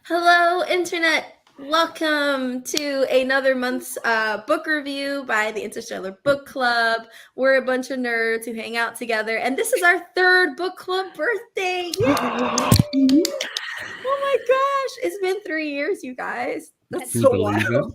Hello, Internet. Welcome to another month's book review by the Interstellar Book Club. We're a bunch of nerds who hang out together, and this is our third book club birthday. Yay! Oh my gosh, it's been 3 years, you guys. That's Can so you believe wild.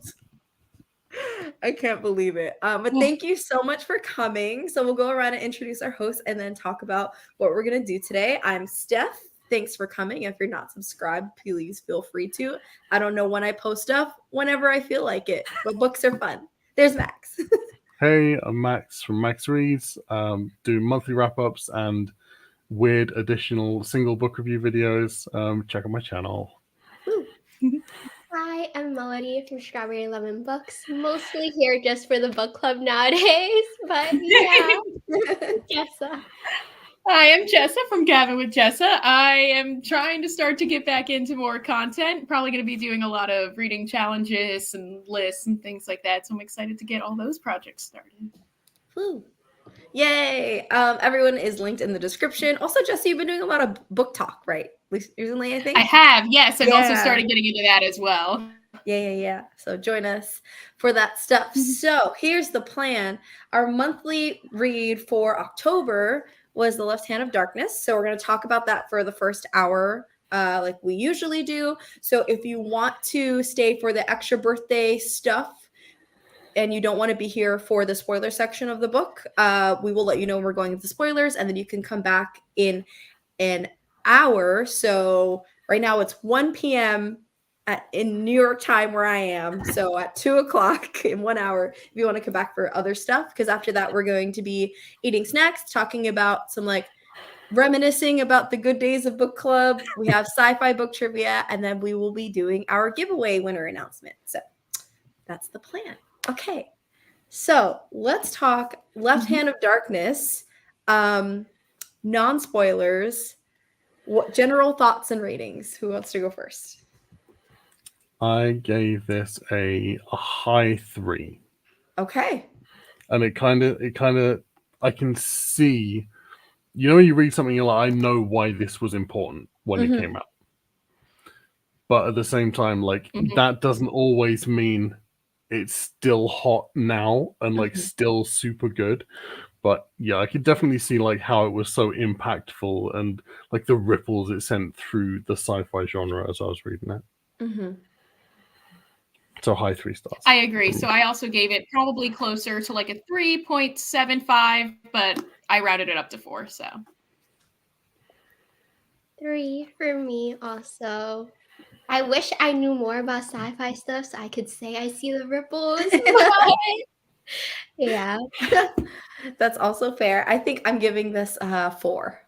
I can't believe it. But thank you so much for coming. So we'll go around and introduce our hosts and then talk about what we're going to do today. I'm Steph. Thanks for coming. If you're not subscribed, please feel free to. I don't know when I post stuff, whenever I feel like it, but books are fun. There's Max. Hey, I'm Max from Max Reads. Do monthly wrap-ups and weird additional single book review videos. Check out my channel. Hi, I'm Melody from Strawberry Lemon Books. Mostly here just for the book club nowadays, but yeah, Jessa. Hi, I'm Jessa from Gavin with Jessa. I am trying to start to get back into more content. Probably going to be doing a lot of reading challenges and lists and things like that. So I'm excited to get all those projects started. Woo. Yay! Everyone is linked in the description. Also, Jesse, you've been doing a lot of book talk, right? Recently, I think. I have, yes. I've also started getting into that as well. Yeah. So join us for that stuff. So here's the plan. Our monthly read for October was The Left Hand of Darkness. So we're going to talk about that for the first hour, like we usually do. So if you want to stay for the extra birthday stuff and you don't want to be here for the spoiler section of the book, we will let you know when we're going into spoilers, and then you can come back in an hour. So right now it's 1 p.m. in New York time where I am. So at 2 o'clock in 1 hour, if you want to come back for other stuff, because after that, we're going to be eating snacks, talking about some reminiscing about the good days of book club. We have sci-fi book trivia, and then we will be doing our giveaway winner announcement. So that's the plan. Okay. So let's talk Left Hand of Darkness, non-spoilers, what general thoughts and ratings. Who wants to go first? I gave this a high 3. Okay. And it kind of, I can see, when you read something, you're like, I know why this was important when it came out. But at the same time, that doesn't always mean it's still hot now and still super good. But yeah, I could definitely see how it was so impactful and the ripples it sent through the sci-fi genre as I was reading it. So high 3 stars. I agree. So I also gave it probably closer to a 3.75, but I rounded it up to 4. So 3 for me also. I wish I knew more about sci-fi stuff so I could say I see the ripples. Yeah. That's also fair. I think I'm giving this 4.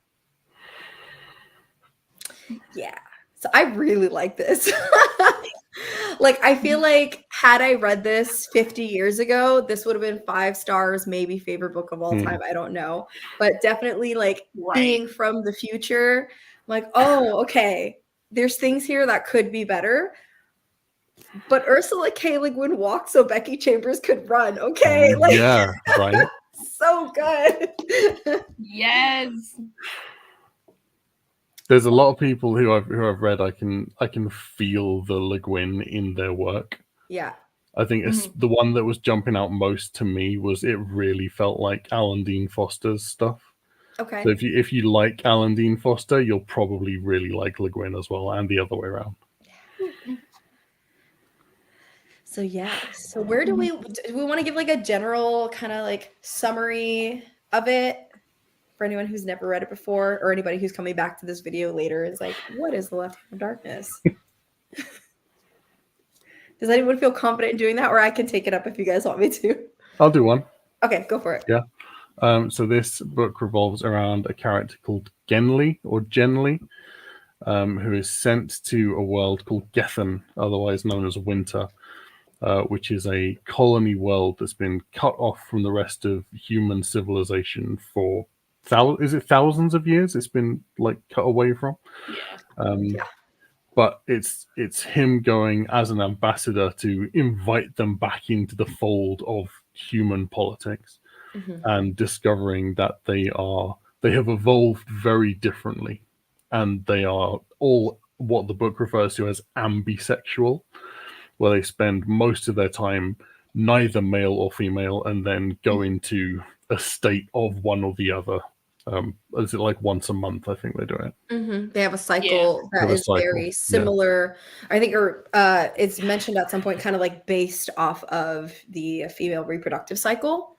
Yeah. So I really like this. I feel like had I read this 50 years ago, this would have been 5 stars, maybe favorite book of all time. I don't know. But definitely being from the future, oh, okay. There's things here that could be better. But Ursula K. Le Guin walked so Becky Chambers could run. Okay. Yeah, right. So good. Yes. There's a lot of people who I've read. I can feel the Le Guin in their work. Yeah. I think it's the one that was jumping out most to me was it really felt like Alan Dean Foster's stuff. Okay. So if you like Alan Dean Foster, you'll probably really like Le Guin as well, and the other way around. So yeah. So where do we want to give a general kind of summary of it? For anyone who's never read it before, or anybody who's coming back to this video later is what is The Left Hand of Darkness? Does anyone feel confident in doing that, or I can take it up if you guys want me to? I'll do one. Okay, go for it. Yeah. So this book revolves around a character called Genly, who is sent to a world called Gethen, otherwise known as Winter, which is a colony world that's been cut off from the rest of human civilization for thousands of years. It's been cut away from. Yeah. But it's him going as an ambassador to invite them back into the fold of human politics, and discovering that they have evolved very differently, and they are all what the book refers to as ambisexual, where they spend most of their time neither male or female and then go into a state of one or the other. Is it like once a month? I think they do it. They have a cycle that is very similar. I think it's mentioned at some point, kind of like based off of the female reproductive cycle.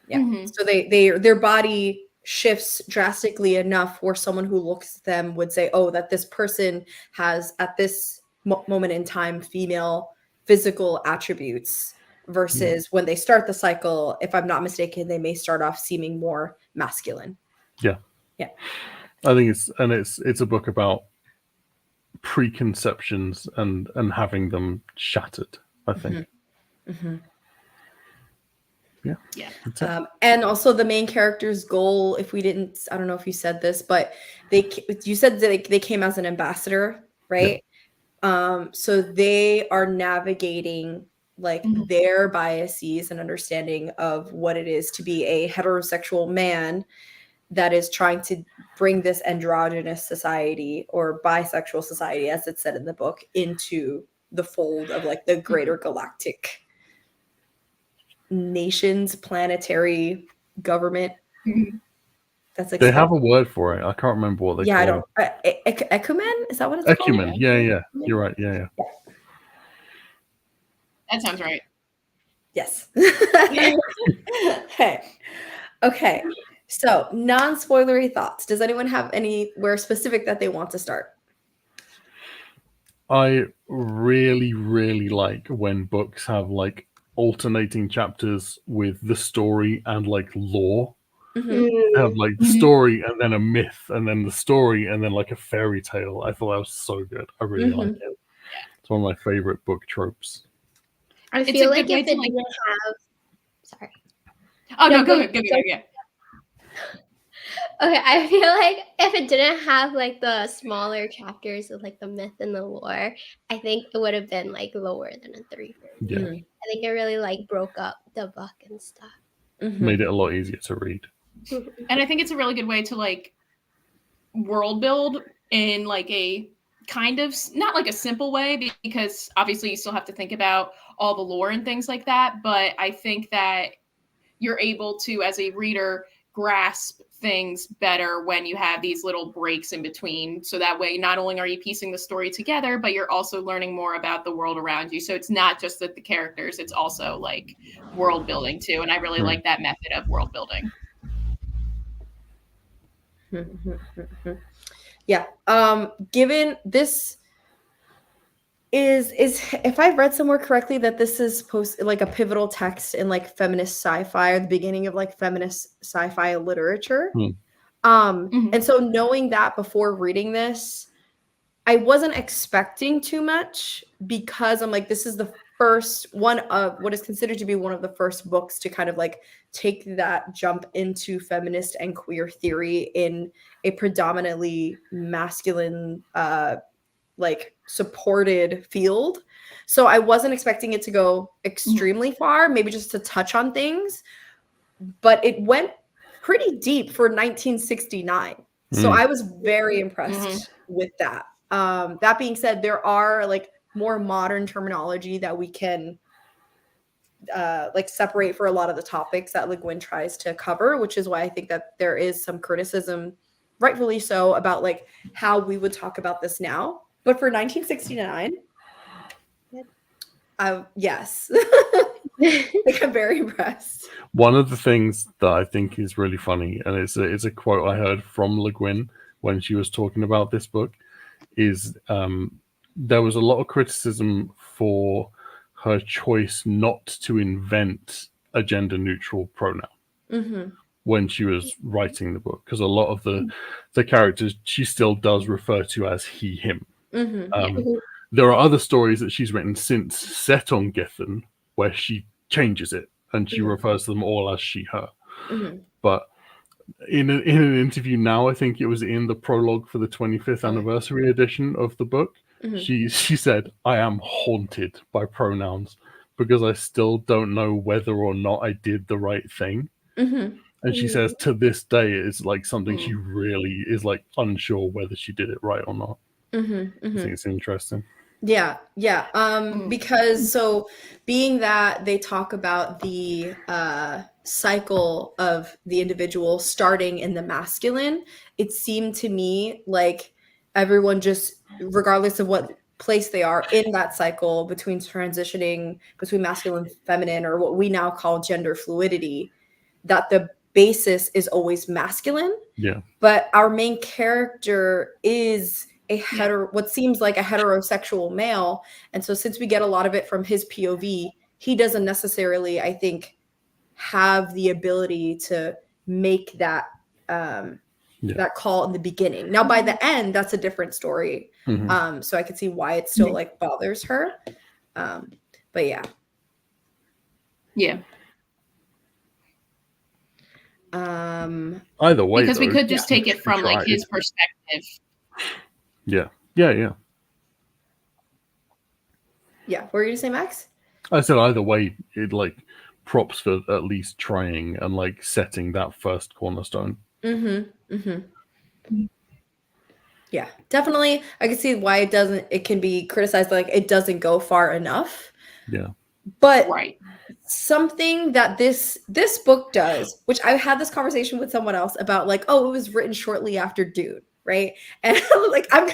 Yeah. So their body shifts drastically enough where someone who looks at them would say, oh, that this person has at this moment in time female physical attributes, versus when they start the cycle, if I'm not mistaken, they may start off seeming more masculine. Yeah. I think it's a book about preconceptions and having them shattered, I think. Yeah. And also the main character's goal, I don't know if you said this, but you said that they came as an ambassador, right? So they are navigating like their biases and understanding of what it is to be a heterosexual man that is trying to bring this androgynous society or bisexual society, as it's said in the book, into the fold of like the greater galactic nations, planetary government. That's like they have a word for it. I can't remember what they call it. Ecumen? Is that what it's Ecumen. called? Yeah. You're right. Yeah. That sounds right. Yes. Okay. So, non-spoilery thoughts. Does anyone have anywhere specific that they want to start? I really, really like when books have like alternating chapters with the story and like lore. Have like the story and then a myth and then the story and then like a fairy tale. I thought that was so good. I really like it. It's one of my favorite book tropes. I feel like if it didn't have... Sorry. Oh, no, go ahead. Yeah. Okay, I feel like if it didn't have like the smaller chapters of like the myth and the lore, I think it would have been like lower than a 3. Yeah. I think it really like broke up the book and stuff. Made it a lot easier to read. And I think it's a really good way to like world build in like a kind of not like a simple way, because obviously you still have to think about all the lore and things like that. But I think that you're able to, as a reader, grasp things better when you have these little breaks in between. So that way, not only are you piecing the story together, but you're also learning more about the world around you. So it's not just that the characters, it's also like world building too. And I really like that method of world building. Yeah. Given this is if I've read somewhere correctly that this is supposed like a pivotal text in like feminist sci-fi, or the beginning of like feminist sci-fi literature. And so knowing that before reading this, I wasn't expecting too much, because I'm like, this is the first one of what is considered to be one of the first books to kind of like take that jump into feminist and queer theory in a predominantly masculine like supported field. So I wasn't expecting it to go extremely far, maybe just to touch on things, but it went pretty deep for 1969. So I was very impressed with that. That being said, there are like more modern terminology that we can like separate for a lot of the topics that Le Guin tries to cover, which is why I think that there is some criticism, rightfully so, about like how we would talk about this now. But for 1969, yes, like, I'm very impressed. One of the things that I think is really funny, and it's a quote I heard from Le Guin when she was talking about this book, is there was a lot of criticism for her choice not to invent a gender-neutral pronoun when she was writing the book, because a lot of the characters she still does refer to as he, him. There are other stories that she's written since set on Gethin where she changes it and she refers to them all as she, her. But in an interview now, I think it was in the prologue for the 25th anniversary edition of the book, she said, "I am haunted by pronouns because I still don't know whether or not I did the right thing." And she says to this day, it's like something she really is like unsure whether she did it right or not. Mm-hmm, I mm-hmm. think it's interesting. Yeah. Because so being that they talk about the cycle of the individual starting in the masculine, it seemed to me like everyone just, regardless of what place they are in that cycle between transitioning between masculine and feminine, or what we now call gender fluidity, that the basis is always masculine. Yeah. But our main character is what seems like a heterosexual male, and so since we get a lot of it from his POV, he doesn't necessarily, I think, have the ability to make that that call in the beginning. Now by the end, that's a different story. Mm-hmm. So I can see why it still like bothers her, but yeah. Either way, because we though, could just take it from like his perspective. Yeah. What were you gonna say, Max? I said either way, it like props for at least trying and like setting that first cornerstone. Yeah, definitely. I can see why it can be criticized, like it doesn't go far enough. Yeah. But Right. Something that this book does, which I had this conversation with someone else about, like, oh, it was written shortly after Dune, right? And I was like, I'm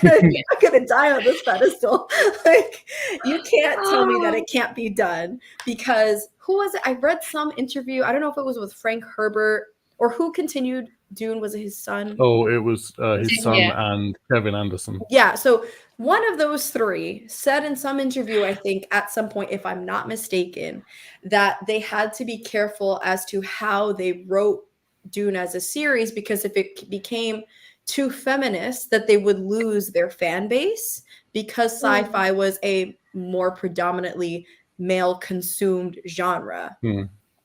gonna die on this pedestal. Like, you can't tell me that it can't be done, because who was it? I read some interview. I don't know if it was with Frank Herbert or who continued Dune. Was it his son? Oh, it was his son and Kevin Anderson. Yeah, so one of those three said in some interview, I think at some point, if I'm not mistaken, that they had to be careful as to how they wrote Dune as a series, because if it became too feminist, that they would lose their fan base, because sci-fi was a more predominantly male consumed genre.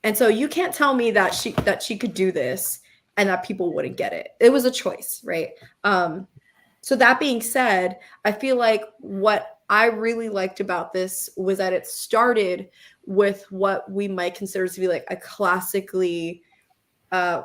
And so you can't tell me that she could do this and that people wouldn't get it. It was a choice, right? So that being said, I feel like what I really liked about this was that it started with what we might consider to be like a classically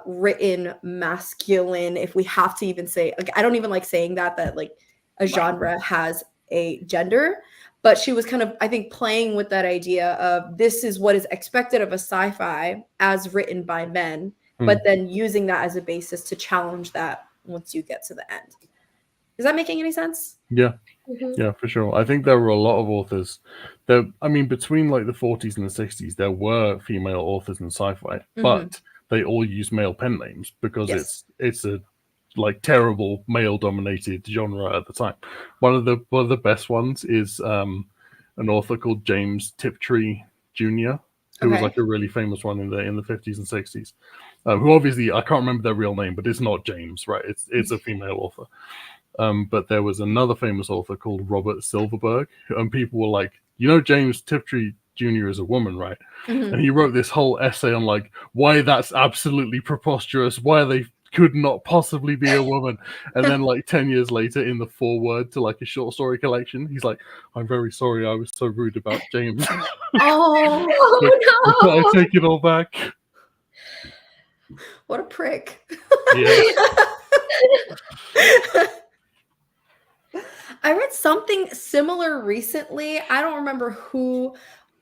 written masculine, if we have to even say, like, I don't even like saying that like a genre has a gender, but she was kind of, I think, playing with that idea of this is what is expected of a sci-fi as written by men, but then using that as a basis to challenge that once you get to the end. Is that making any sense? Yeah. Yeah, for sure. I think there were a lot of authors between like the 40s and the 60s, there were female authors in sci-fi, but they all use male pen names because it's a like terrible male dominated genre at the time. One of the best ones is an author called James Tiptree Jr., who was like a really famous one in the 50s and 60s. Who obviously, I can't remember their real name, but it's not James, right? It's a female author. But there was another famous author called Robert Silverberg, and people were like, James Tiptree Jr. is a woman, right? And he wrote this whole essay on like why that's absolutely preposterous, why they could not possibly be a woman. And then like 10 years later, in the foreword to like a short story collection, he's like, I'm very sorry I was so rude about James. Oh no! I take it all back. What a prick. Yeah. I read something similar recently. I don't remember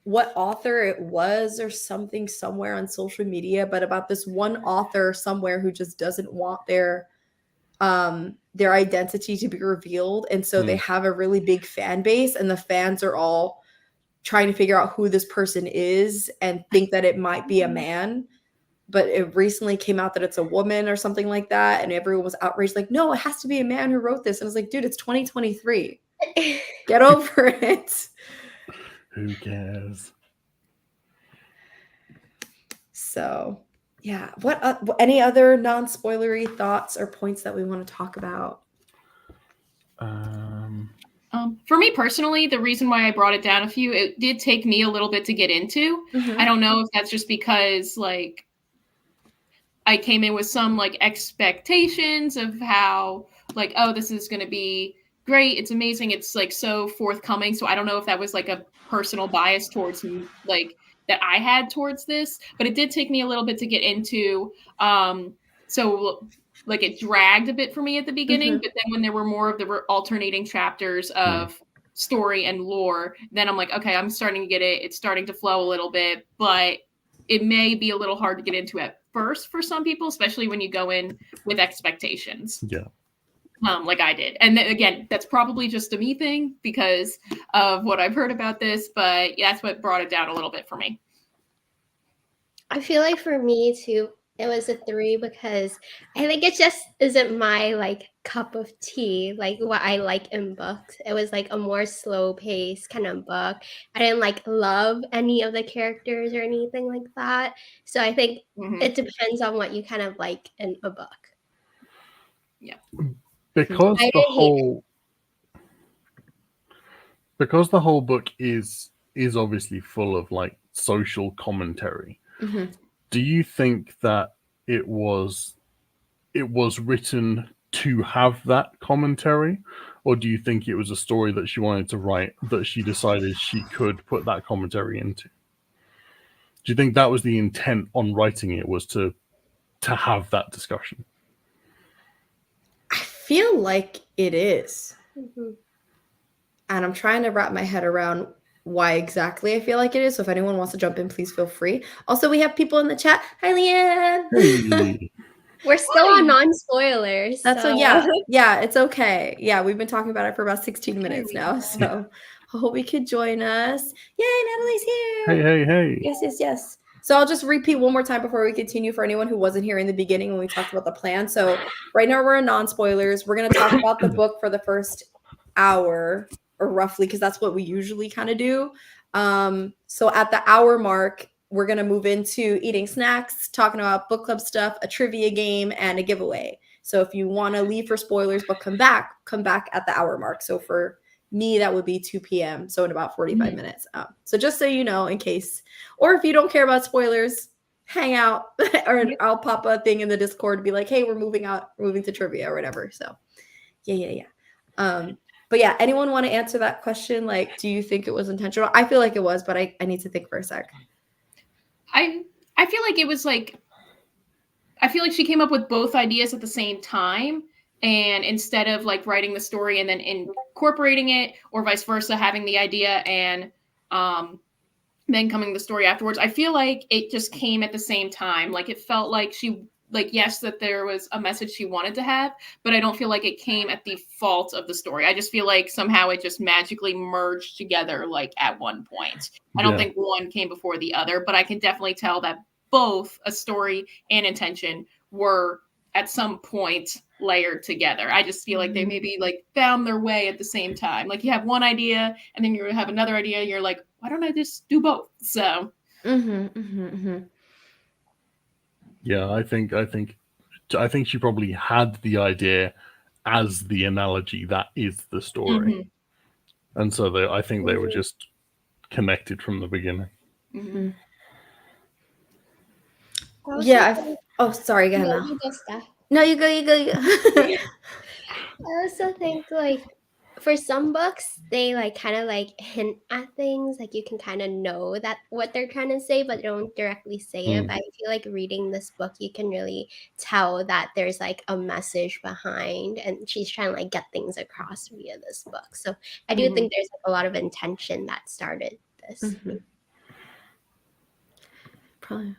what author it was or something somewhere on social media, but about this one author somewhere who just doesn't want their identity to be revealed. And so they have a really big fan base, and the fans are all trying to figure out who this person is and think that it might be a man. But it recently came out that it's a woman or something like that. And everyone was outraged, like, no, it has to be a man who wrote this. And I was like, dude, it's 2023. Get over it. Who cares? So, yeah. What any other non-spoilery thoughts or points that we want to talk about? For me personally, the reason why I brought it down it did take me a little bit to get into. I don't know if that's just because like I came in with some like expectations of how like, oh, this is going to be great. It's amazing. It's like so forthcoming. So I don't know if that was like a personal bias towards like that I had towards this, but it did take me a little bit to get into. So like it dragged a bit for me at the beginning, Mhm. but then when there were more of the alternating chapters of story and lore, then I'm like, okay, I'm starting to get it. It's starting to flow a little bit, but it may be a little hard to get into at first for some people, especially when you go in with expectations. Yeah. Like I did. And then, again, that's probably just a me thing because of what I've heard about this, but that's what brought it down a little bit for me. I feel like for me too, it was a 3 because I think it just isn't my like cup of tea, like what I like in books. It was like a more slow paced kind of book. I didn't like love any of the characters or anything like that. So I think it depends on what you kind of like in a book. Yeah. Because I the didn't hate the whole book is obviously full of like social commentary. Mhm. Do you think that it was written to have that commentary, or do you think it was a story that she wanted to write that she decided she could put that commentary into? Do you think that was the intent on writing it, was to have that discussion? I feel like it is. Mhm. And I'm trying to wrap my head around why exactly I feel like it is. So if anyone wants to jump in, please feel free. Also, we have people in the chat. Hi, Leanne. Hey. We're still on non-spoilers. That's so. yeah, it's okay. Yeah, we've been talking about it for about 16 minutes now. So I hope we could join us. Yay, Natalie's here. Hey. Yes. So I'll just repeat one more time before we continue for anyone who wasn't here in the beginning when we talked about the plan. So right now we're in non-spoilers. We're going to talk about the book for the first hour, or roughly, because that's what we usually kind of do. So at the hour mark, we're going to move into eating snacks, talking about book club stuff, a trivia game, and a giveaway. So if you want to leave for spoilers but come back at the hour mark. So for me, that would be 2 p.m. So in about 45 minutes. So just so you know, in case, or if you don't care about spoilers, hang out, or I'll pop a thing in the Discord to be like, hey, we're moving to trivia or whatever. So yeah. But yeah, anyone want to answer that question? Like, do you think it was intentional? I feel like it was, but I need to think for a sec. I feel like it was like, I feel like she came up with both ideas at the same time. And instead of like writing the story and then incorporating it, or vice versa, having the idea and then coming the story afterwards, I feel like it just came at the same time. Like it felt like she, like, yes, that there was a message she wanted to have, but I don't feel like it came at the fault of the story. I just feel like somehow it just magically merged together, like at one point. I don't think one came before the other, but I can definitely tell that both a story and intention were at some point layered together. I just feel like they maybe like found their way at the same time. Like you have one idea and then you have another idea. And you're like, why don't I just do both? So. Yeah, I think she probably had the idea as the analogy that is the story, and so I think they were just connected from the beginning. Yeah. Oh, sorry. Go ahead. No, you go. I also think like for some books, they like kind of like hint at things, like you can kind of know that what they're trying to say, but don't directly say it. But I feel like reading this book, you can really tell that there's like a message behind, and she's trying to like get things across via this book. So I do think there's like a lot of intention that started this. Probably.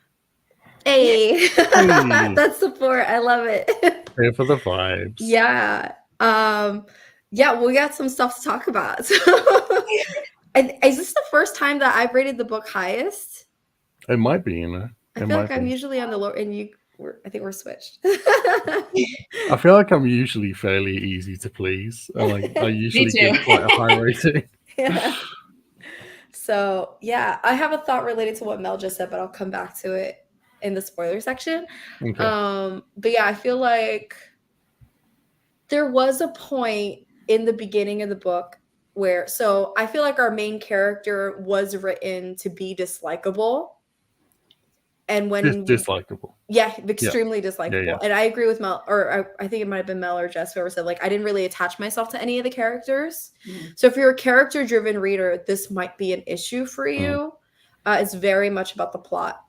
Hey, that's support. I love it. Here for the vibes. Yeah. Yeah, we got some stuff to talk about. So, is this the first time that I've rated the book highest? It might be, you know. I feel like I'm usually on the low, and I think we're switched. I feel like I'm usually fairly easy to please. I usually get quite a high rating. Yeah. So yeah, I have a thought related to what Mel just said, but I'll come back to it in the spoiler section. Okay. But yeah, I feel like there was a point in the beginning of the book where, so I feel like our main character was written to be dislikable. And when dislikable. Yeah, extremely dislikable. Yeah. And I agree with Mel, or I think it might have been Mel or Jess, whoever said, like, I didn't really attach myself to any of the characters. So if you're a character-driven reader, this might be an issue for you. It's very much about the plot.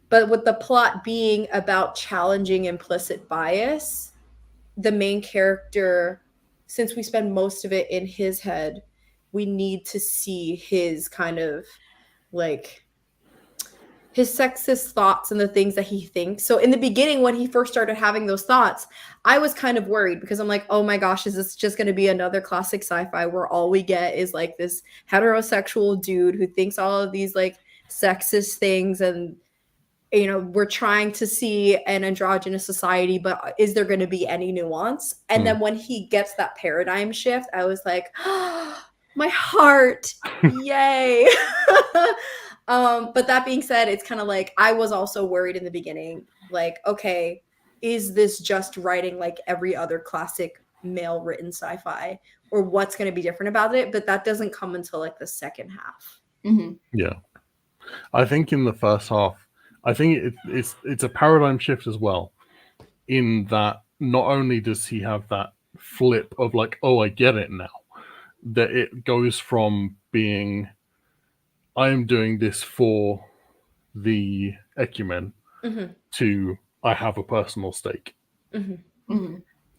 But with the plot being about challenging implicit bias, the main character, since we spend most of it in his head, we need to see his kind of like his sexist thoughts and the things that he thinks. So in the beginning, when he first started having those thoughts, I was kind of worried because I'm like, oh my gosh, is this just going to be another classic sci-fi where all we get is like this heterosexual dude who thinks all of these like sexist things, and you know, we're trying to see an androgynous society, but is there going to be any nuance? And then when he gets that paradigm shift, I was like, oh, my heart, yay. But that being said, it's kind of like I was also worried in the beginning, like, okay, is this just writing like every other classic male written sci-fi, or what's going to be different about it? But that doesn't come until like the second half. Yeah, I think in the first half, I think it's a paradigm shift as well, in that not only does he have that flip of like, oh, I get it now, that it goes from being, I am doing this for the ecumen, to I have a personal stake. And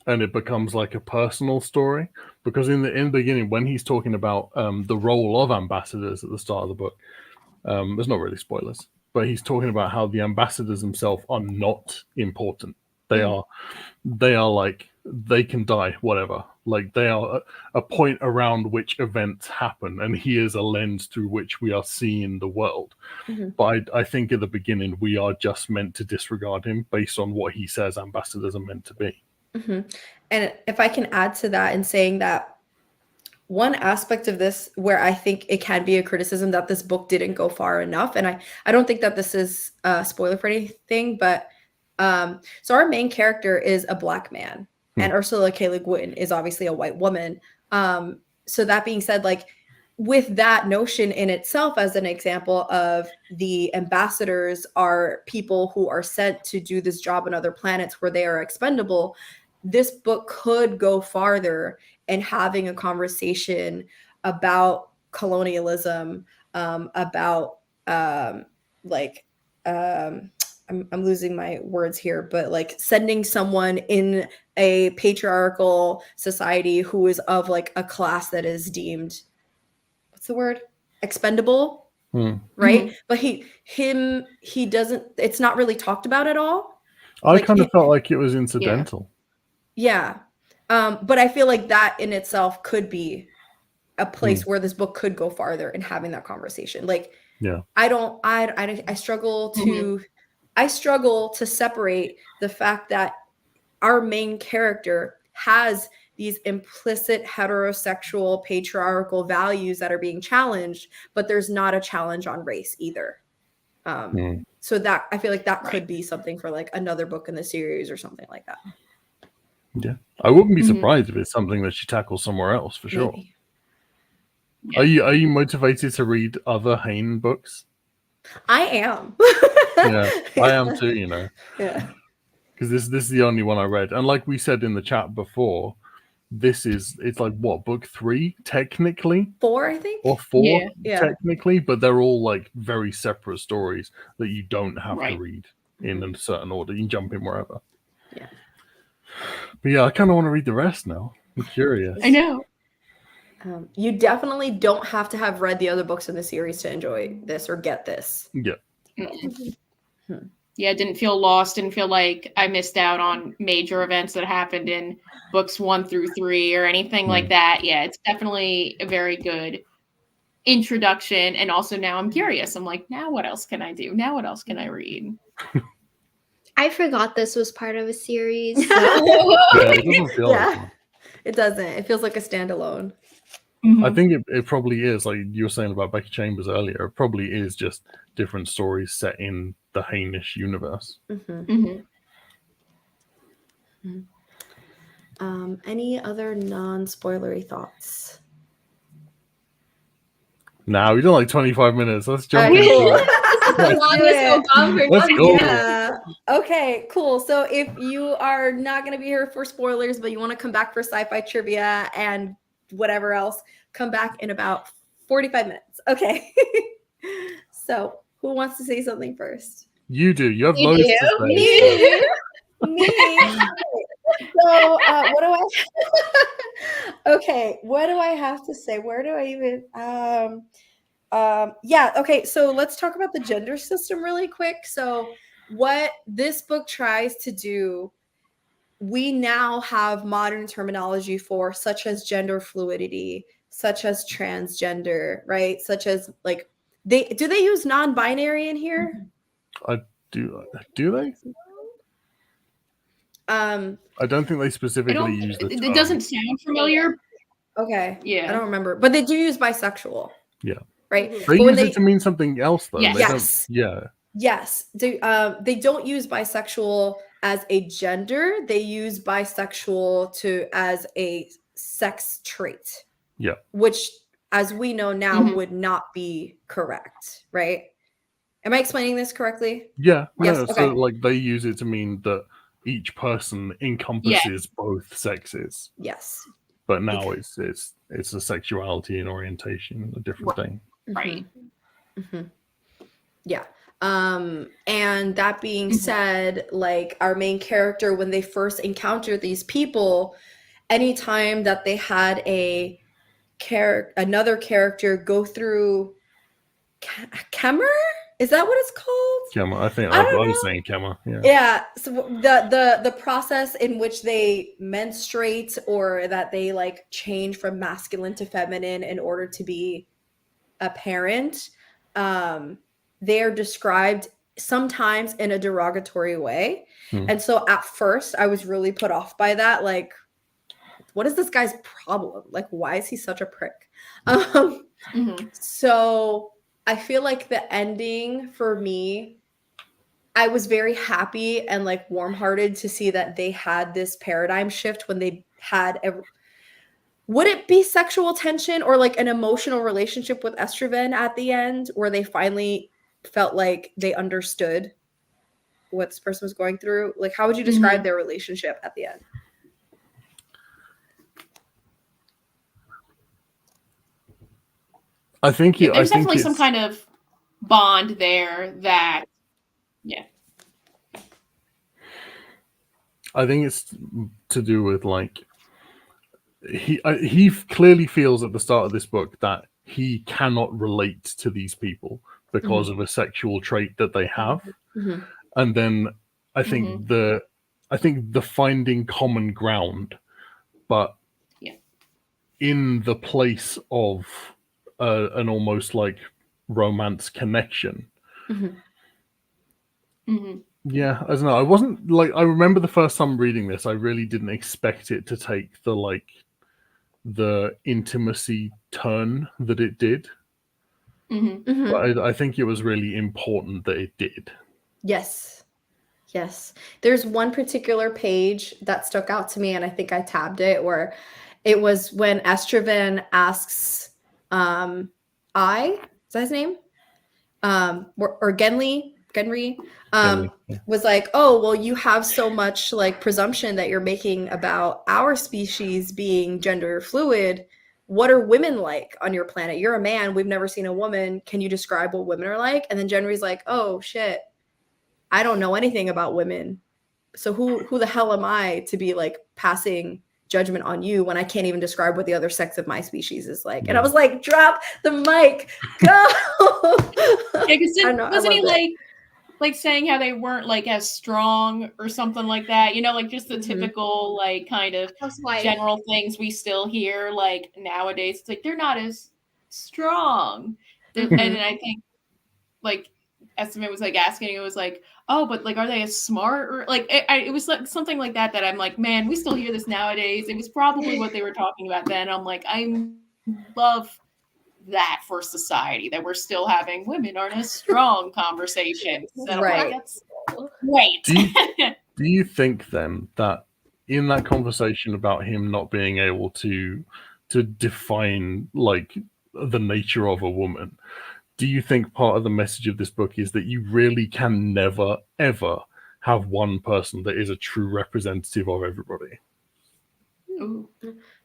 it becomes like a personal story, because in the beginning, when he's talking about the role of ambassadors at the start of the book, there's not really spoilers, but he's talking about how the ambassadors themselves are not important. They are like, they can die, whatever. Like, they are a point around which events happen, and he is a lens through which we are seeing the world. But I think at the beginning, we are just meant to disregard him based on what he says ambassadors are meant to be. And if I can add to that in saying that one aspect of this where I think it can be a criticism that this book didn't go far enough, and I don't think that this is a spoiler for anything, but so our main character is a Black man, and Ursula K. Le Guin is obviously a white woman. So that being said, like, with that notion in itself as an example of the ambassadors are people who are sent to do this job on other planets where they are expendable, this book could go farther in having a conversation about colonialism, about I'm losing my words here, but like sending someone in a patriarchal society who is of like a class that is deemed, what's the word? Expendable, right? But he doesn't, it's not really talked about at all. I Like, kind of felt like it was incidental. Yeah. But I feel like that in itself could be a place where this book could go farther in having that conversation. Like, I struggle to separate the fact that our main character has these implicit heterosexual patriarchal values that are being challenged, but there's not a challenge on race either. So that, I feel like that could be something for like another book in the series or something like that. Yeah, I wouldn't be surprised if it's something that she tackles somewhere else for sure. Maybe. Are you motivated to read other Hain books? I am. Yeah, I am too, you know. Yeah. Because this is the only one I read. And like we said in the chat before, it's like what, book 3 technically? 4, I think. Or 4 Yeah. technically, but they're all like very separate stories that you don't have to read in a certain order. You can jump in wherever. Yeah. But yeah, I kind of want to read the rest now. I'm curious. I know. You definitely don't have to have read the other books in the series to enjoy this or get this. Yeah. Yeah, didn't feel lost, didn't feel like I missed out on major events that happened in books 1 through 3 or anything like that. Yeah, it's definitely a very good introduction. And also now I'm curious. I'm like, now what else can I do? Now what else can I read? I forgot this was part of a series. Yeah, it doesn't feel like one. It doesn't. It feels like a standalone. I think it probably is, like you were saying about Becky Chambers earlier, it probably is just different stories set in the Hainish universe. Any other non-spoilery thoughts? Now we've done like 25 minutes. Let's jump into it. Let's go. Yeah. Okay, cool. So if you are not going to be here for spoilers, but you want to come back for sci-fi trivia and whatever else, come back in about 45 minutes. Okay. So who wants to say something first? You do. You have You loads do? to say. Me. Me. So what do I okay, what do I have to say? Where do I even yeah, okay, so let's talk about the gender system really quick. So what this book tries to do, we now have modern terminology for, such as gender fluidity, such as transgender, right? Such as like they use non-binary in here? Do they? I don't think they I specifically don't. use the term. It doesn't sound familiar. Okay. Yeah. I don't remember. But they do use bisexual. Yeah. Right? Mhm. They But when use it to mean something else, though. Yes. They Yes. don't, yeah. Yes. They don't use bisexual as a gender. They use bisexual as a sex trait. Yeah. Which, as we know now, Mhm. would not be correct, right? Am I explaining this correctly? Yeah. Yes, No, okay. so like they use it to mean that each person encompasses both sexes. Yes. But now it's a sexuality and orientation, a different thing. Right. Mhm. Yeah. And that being Mhm. said, like our main character, when they first encountered these people, anytime that they had another character go through Kemmer? Is that what it's called? Kemmer, I think I I don't was know. saying Kemmer. Yeah. Yeah. So the process in which they menstruate, or that they like change from masculine to feminine in order to be a parent, they're described sometimes in a derogatory way. And so at first I was really put off by that. Like, what is this guy's problem? Like, why is he such a prick? Mhm. So I feel like the ending for me, I was very happy and like warm-hearted to see that they had this paradigm shift when they had would it be sexual tension or like an emotional relationship with Estroven at the end, where they finally felt like they understood what this person was going through? Like, how would you describe their relationship at the end? I think There's definitely some kind of bond there that, yeah. I think it's to do with like he clearly feels at the start of this book that he cannot relate to these people because of a sexual trait that they have. Mm-hmm. And then I think the finding common ground, but in the place of an almost like romance connection. Yeah, I don't know. I wasn't like, I remember the first time reading this, I really didn't expect it to take the intimacy turn that it did. But I think it was really important that it did. Yes. There's one particular page that stuck out to me, and I think I tabbed it, where it was when Estroven asks is that his name? Or Genry was like, oh, well, you have so much like presumption that you're making about our species being gender fluid. What are women like on your planet? You're a man. We've never seen a woman. Can you describe what women are like? And then Genry's like, oh shit, I don't know anything about women. So who the hell am I to be like passing judgment on you when I can't even describe what the other sex of my species is like? And I was like, drop the mic, go. Yeah, because wasn't he like saying how they weren't like as strong or something like that? You know, like just the typical like kind of general things we still hear like nowadays. It's like they're not as strong. And I think like Estimate was like asking, it was like, oh, but like, are they as smart? Or like, it was like something like that I'm like, man, we still hear this nowadays. It was probably what they were talking about then. I'm like, I love that for society, that we're still having women aren't as strong conversations. Right. Like, that's great. Do you think then that in that conversation about him not being able to define like the nature of a woman, do you think part of the message of this book is that you really can never, ever have one person that is a true representative of everybody? Ooh.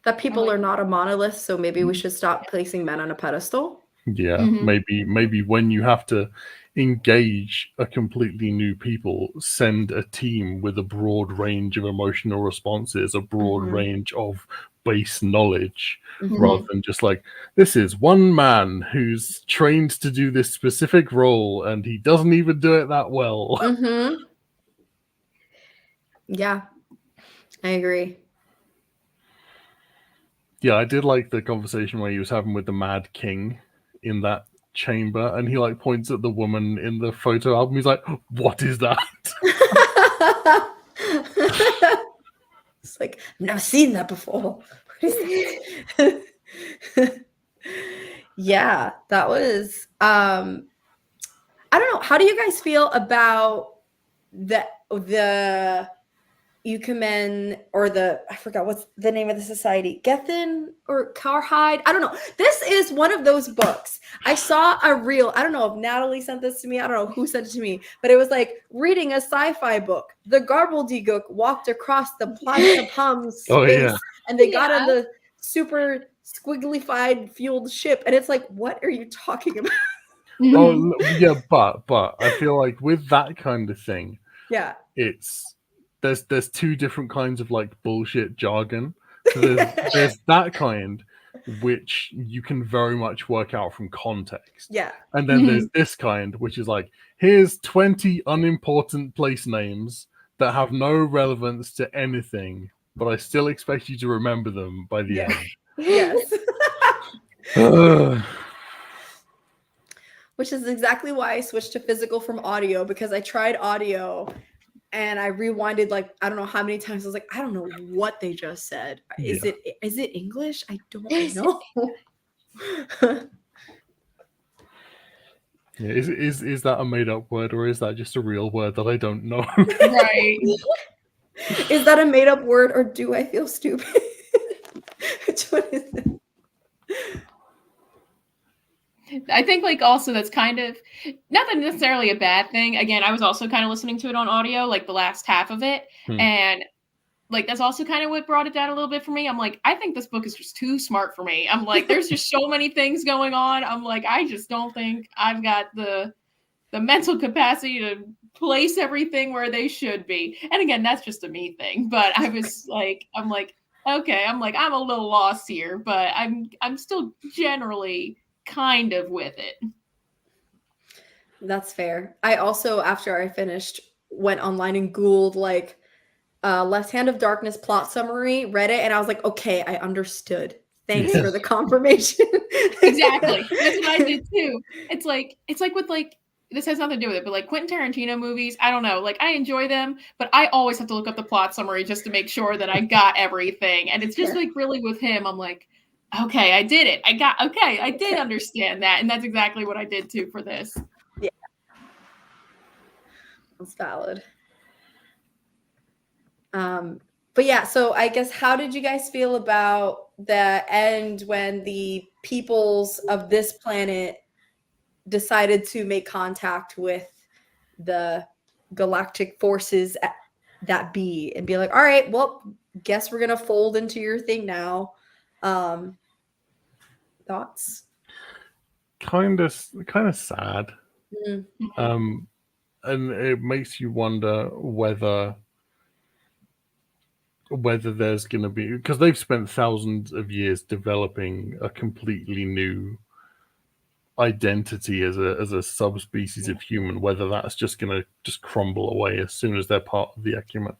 That people are not a monolith, so maybe we should stop placing men on a pedestal. Yeah, maybe when you have to engage a completely new people, send a team with a broad range of emotional responses, a broad range of base knowledge, rather than just like, this is one man who's trained to do this specific role and he doesn't even do it that well. Yeah, I agree. Yeah, I did like the conversation where he was having with the Mad King in that chamber, and he like points at the woman in the photo album. He's like, what is that? It's like, I've never seen that before. Yeah, that was I don't know, how do you guys feel about the Eucumen, or I forgot what's the name of the society, Gethin or Carhide? I don't know. This is one of those books. I saw a reel. I don't know if Natalie sent this to me. I don't know who sent it to me, but it was like reading a sci-fi book. The Garbledy-Gook walked across the Platypum space, and they got on the super squiggly-fied fueled ship. And it's like, what are you talking about? Oh yeah, but I feel like with that kind of thing, it's there's two different kinds of like bullshit jargon. So there's that kind which you can very much work out from context. Yeah. And then there's this kind which is like, here's 20 unimportant place names that have no relevance to anything, but I still expect you to remember them by the end. Yes. Which is exactly why I switched to physical from audio, because I tried audio and I rewinded like I don't know how many times. I was like, I don't know what they just said. Is it English? I don't know. Yeah, is that a made up word, or is that just a real word that I don't know? Right. Is that a made up word, or do I feel stupid? Which one is it? I think like also that's kind of not that necessarily a bad thing. Again, I was also kind of listening to it on audio, like the last half of it. And like that's also kind of what brought it down a little bit for me. I'm like, I think this book is just too smart for me. I'm like, there's just so many things going on. I'm like, I just don't think I've got the mental capacity to place everything where they should be. And again, that's just a me thing. But I was like, I'm like, okay, I'm a little lost here, but I'm still generally kind of with it. That's fair. I also, after I finished, went online and Googled like Left Hand of Darkness plot summary, read it, and I was like, okay, I understood. Thanks for the confirmation. Exactly. That's what I did too. It's like with like, this has nothing to do with it, but like Quentin Tarantino movies, I don't know, like I enjoy them, but I always have to look up the plot summary just to make sure that I got everything. And it's just like really with him, I'm like, okay, I did it. I did understand that. And that's exactly what I did too for this. Yeah. That's valid. But yeah, so I guess how did you guys feel about the end when the peoples of this planet decided to make contact with the galactic forces that be and be like, all right, well, guess we're gonna fold into your thing now. Thoughts? Kind of sad. And it makes you wonder whether there's going to be, because they've spent thousands of years developing a completely new identity as a subspecies of human, whether that's just going to just crumble away as soon as they're part of the Acumen.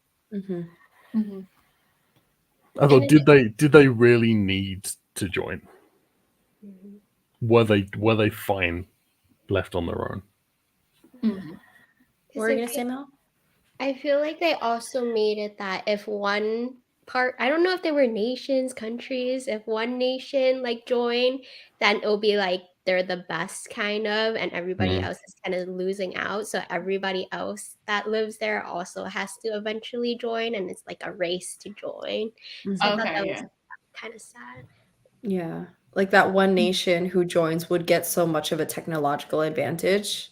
I thought, did they really need to join? Were they fine left on their own? What were you gonna say, Mel? I feel like they also made it that if one part, I don't know if they were nations, countries, if one nation like joined, then it'll be like they're the best kind of, and everybody else is kind of losing out. So everybody else that lives there also has to eventually join, and it's like a race to join. So I thought that was kind of sad. Yeah, like that one nation who joins would get so much of a technological advantage.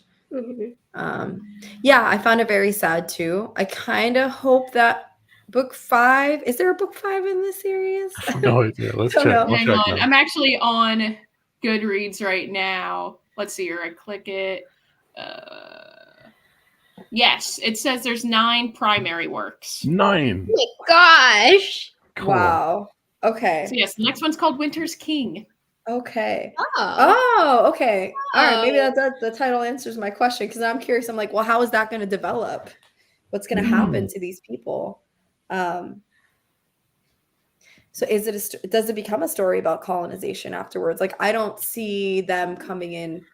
Yeah, I found it very sad too. I kind of hope that book 5, is there a book 5 in this series? No idea. Let's check. Hang on. I'm actually on Goodreads right now. Let's see here. I click it. Yes, it says there's 9 primary works. 9. Oh my gosh. Cool. Wow. Okay. So yes, the next one's called Winter's King. Okay. Oh. Oh, okay. All right. Maybe Oh. that the title answers my question because I'm curious. I'm like, well, how is that going to develop? What's going to happen to these people? So is it does it become a story about colonization afterwards? Like, I don't see them coming in.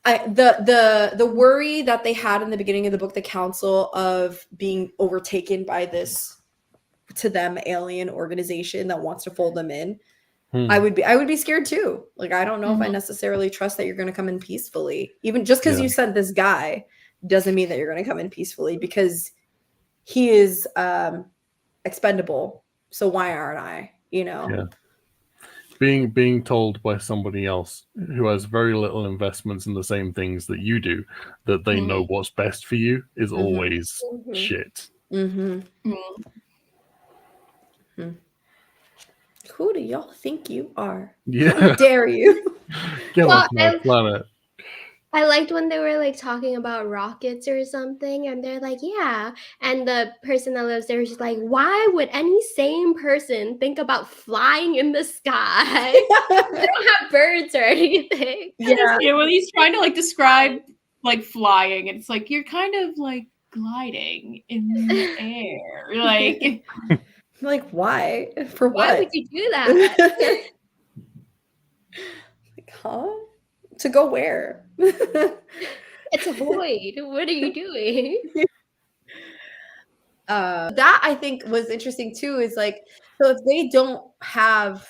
The worry that they had in the beginning of the book, the council, of being overtaken by this, to them, alien organization that wants to fold them in. I would be scared too. Like, I don't know if I necessarily trust that you're going to come in peacefully. Even just because you sent this guy doesn't mean that you're going to come in peacefully, because he is expendable. So why aren't I? You know? Yeah. Being told by somebody else who has very little investments in the same things that you do, that they know what's best for you, is always shit. Who do y'all think you are? Yeah. How dare you? Get off my planet. I liked when they were like talking about rockets or something, and they're like, yeah. And the person that lives there is just like, why would any sane person think about flying in the sky? They don't have birds or anything. Yeah. Yeah, when he's trying to like describe like flying, and it's like you're kind of like gliding in the air. Like, why? For what? Why would you do that? Like, huh? To go where? It's a void. What are you doing? That I think was interesting too, is like, so if they don't have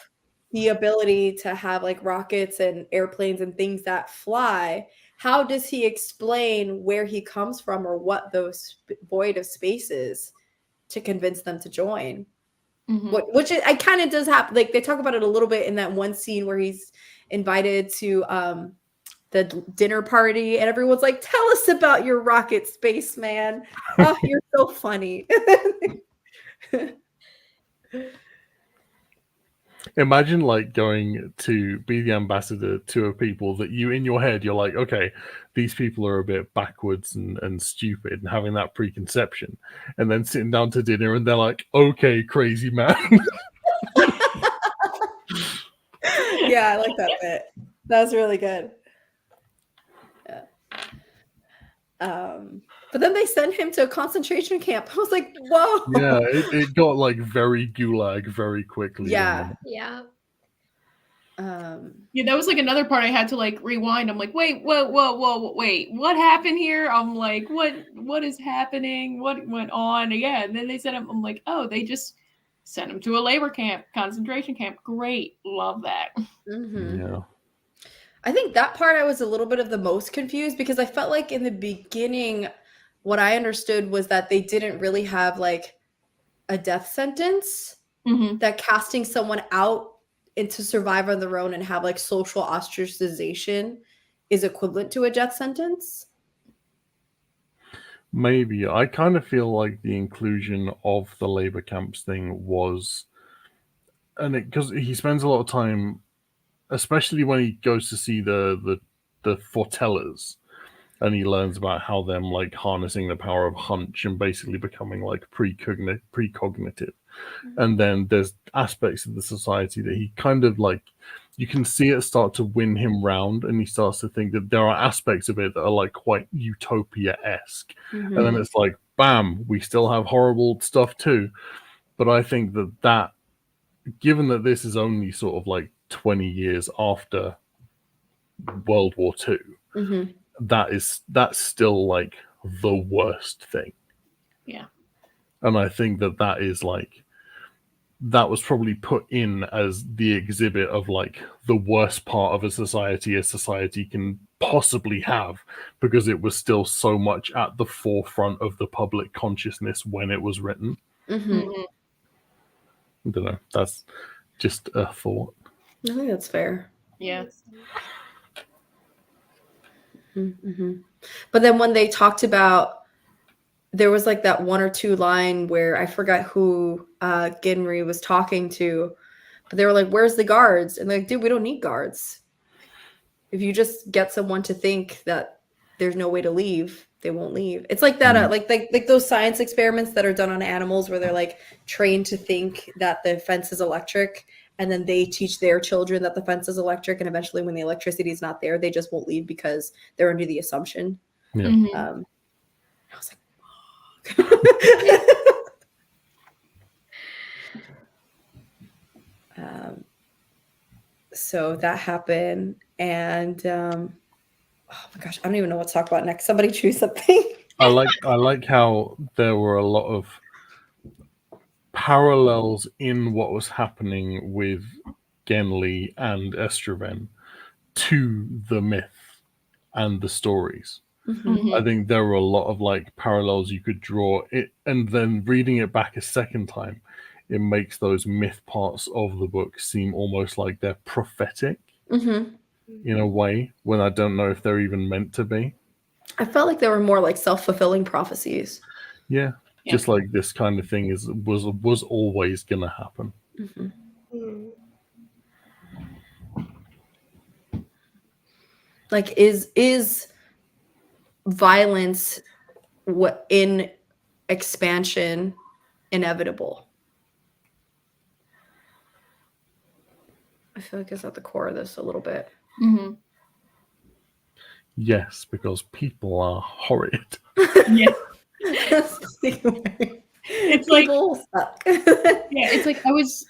the ability to have like rockets and airplanes and things that fly, how does he explain where he comes from or what those void of space is to convince them to join? Which I kind of does happen. Like, they talk about it a little bit in that one scene where he's invited to the dinner party, and everyone's like, tell us about your rocket, spaceman. Oh, you're so funny. Imagine like going to be the ambassador to a people that you, in your head, you're like, okay, these people are a bit backwards and stupid, and having that preconception, and then sitting down to dinner and they're like, okay, crazy man. Yeah, I like that bit. That was really good. Yeah. But then they sent him to a concentration camp. I was like, whoa. Yeah, it got like very gulag very quickly. Yeah. Yeah. Yeah, that was like another part I had to like rewind. I'm like, wait, whoa, wait, what happened here? I'm like, what is happening? What went on? Yeah, and then they said, I'm like, oh, they just sent him to a labor camp, concentration camp. Great, love that. Yeah. I think that part I was a little bit of the most confused, because I felt like in the beginning, what I understood was that they didn't really have like a death sentence, that casting someone out into survive on their own and have like social ostracization is equivalent to a death sentence. Maybe. I kind of feel like the inclusion of the labor camps thing was, and because he spends a lot of time, especially when he goes to see the foretellers, and he learns about how them like harnessing the power of hunch and basically becoming like precognitive. And then there's aspects of the society that he kind of like, you can see it start to win him round, and he starts to think that there are aspects of it that are like quite utopia-esque. And then it's like, bam, we still have horrible stuff too. But I think that given that this is only sort of like 20 years after World War II, that's still like the worst thing. Yeah. And I think that is like, that was probably put in as the exhibit of like the worst part of a society can possibly have, because it was still so much at the forefront of the public consciousness when it was written. I don't know. That's just a thought. I think that's fair. Yeah. But then when they talked about, there was like that one or two line where I forgot who Ginry was talking to, but they were like, where's the guards? And like, dude, we don't need guards. If you just get someone to think that there's no way to leave, they won't leave. It's like that, like those science experiments that are done on animals where they're like trained to think that the fence is electric, and then they teach their children that the fence is electric, and eventually when the electricity is not there, they just won't leave because they're under the assumption. Yeah. Mhm. I was like, so that happened, and oh my gosh, I don't even know what to talk about next. Somebody choose something. I like how there were a lot of parallels in what was happening with Genli and Estraven to the myth and the stories. Mhm. I think there were a lot of like parallels you could draw it, and then reading it back a second time, it makes those myth parts of the book seem almost like they're prophetic Mhm. in a way, when I don't know if they're even meant to be. I felt like they were more like self-fulfilling prophecies. Yeah, Yeah. just like this kind of thing was always gonna happen. Mhm. Mm. Like, is violence what in expansion inevitable? I feel like it's at the core of this a little bit. Mhm. Yes, because people are horrid. Yeah. It's like- people suck. Yeah, it's like I was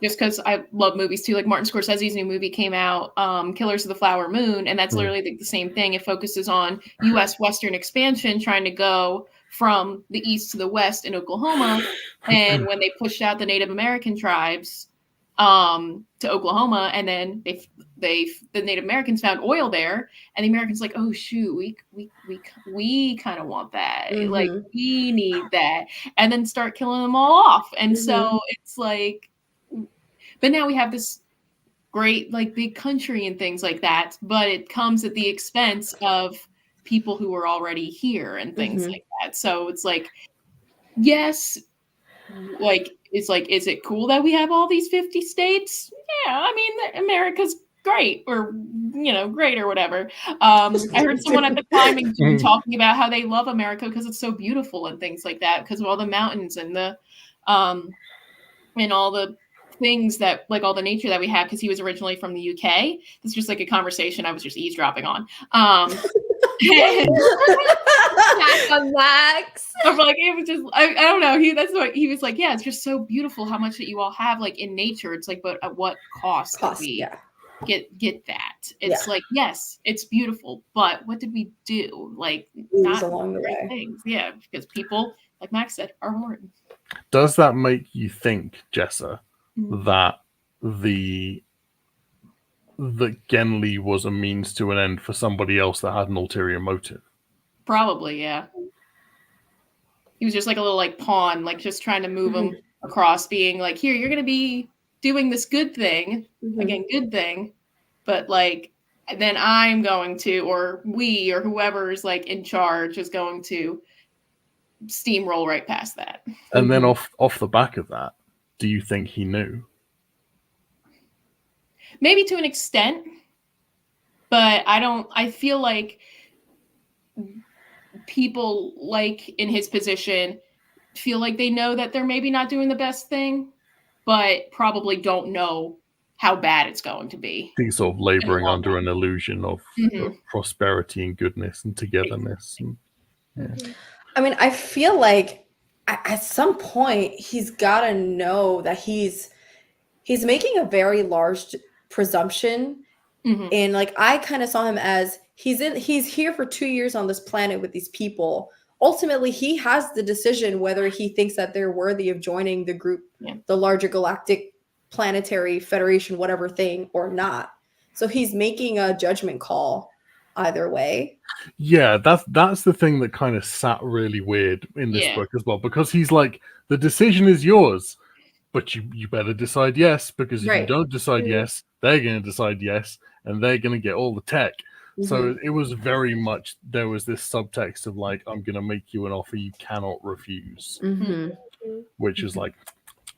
just because I love movies too. Like Martin Scorsese's new movie came out, Killers of the Flower Moon, and that's literally like the same thing. It focuses on U.S. Western expansion, trying to go from the east to the west in Oklahoma, and when they pushed out the Native American tribes to Oklahoma, and then the Native Americans found oil there, and the Americans like, oh shoot, we kind of want that, like Mhm. we need that, and then start killing them all off, and so it's like, but now we have this great like big country and things like that, but it comes at the expense of people who are already here and things like that. So it's like, yes, like it's like, is it cool that we have all these 50 states? Yeah, I mean, America's great, or great or whatever. I heard someone at the climbing gym talking about how they love America because it's so beautiful and things like that, because of all the mountains and the and all the things that, like all the nature that we have, because he was originally from the UK. It's just like a conversation I was just eavesdropping on. Max. Or like it was just I don't know. That's what he was like. Yeah, it's just so beautiful how much that you all have like in nature. It's like, but at what cost did we get that? It's like, yes, it's beautiful, but what did we do? Like not along the way. things. Yeah, because people, like Max said, are horrid. Does that make you think, Jessa, that that Genli was a means to an end for somebody else that had an ulterior motive? Probably, yeah. He was just like a little like pawn, like just trying to move him across, being like, here, you're gonna be doing this good thing, again, good thing, but like then I'm going to, or we, or whoever's like in charge is going to steamroll right past that. And then off the back of that, do you think he knew? Maybe to an extent, but I feel like people like in his position feel like they know that they're maybe not doing the best thing, but probably don't know how bad it's going to be. He's sort of laboring under an illusion of prosperity and goodness and togetherness. And, I mean, I feel like at some point he's got to know that he's making a very large presumption, and like I kind of saw him as he's here for 2 years on this planet with these people. Ultimately, he has the decision whether he thinks that they're worthy of joining the group, the larger galactic planetary federation, whatever thing, or not. So he's making a judgment call either way. Yeah, that's the thing that kind of sat really weird in this book as well, because he's like, the decision is yours, but you better decide yes, because if you don't decide yes, they're going to decide yes, and they're going to get all the tech. So it was very much, there was this subtext of like, I'm going to make you an offer you cannot refuse, which is like,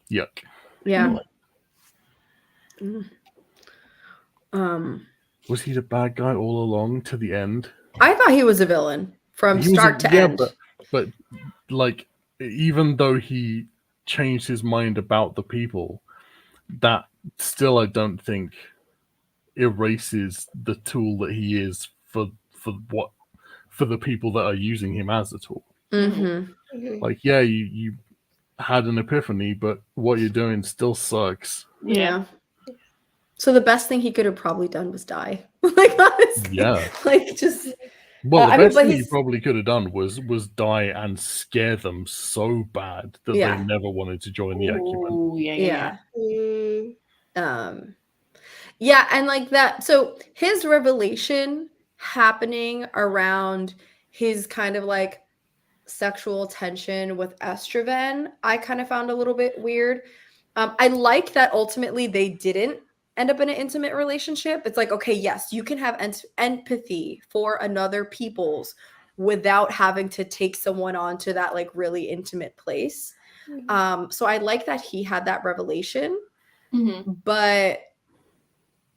yuck. Yeah. Was he the bad guy all along to the end? I thought he was a villain from He was start to end. but like, even though he changed his mind about the people, that still I don't think erases the tool that he is for the people that are using him as a tool. Mm-hmm. Mhm. Like, yeah, you had an epiphany, but what you're doing still sucks. Yeah. So the best thing he could have probably done was die. Like, honestly. Yeah. Like, just. Well, the I mean, best but thing he he's- probably could have done was die and scare them so bad that Yeah. they never wanted to join the Acumen. Ooh, yeah. Mm. Yeah, and like that. So his revelation happening around his kind of like sexual tension with Estroven, I kind of found a little bit weird. I like that ultimately they didn't end up in an intimate relationship. It's like, okay, yes, you can have empathy for another people's without having to take someone on to that like really intimate place. So I like that he had that revelation, Mm-hmm. but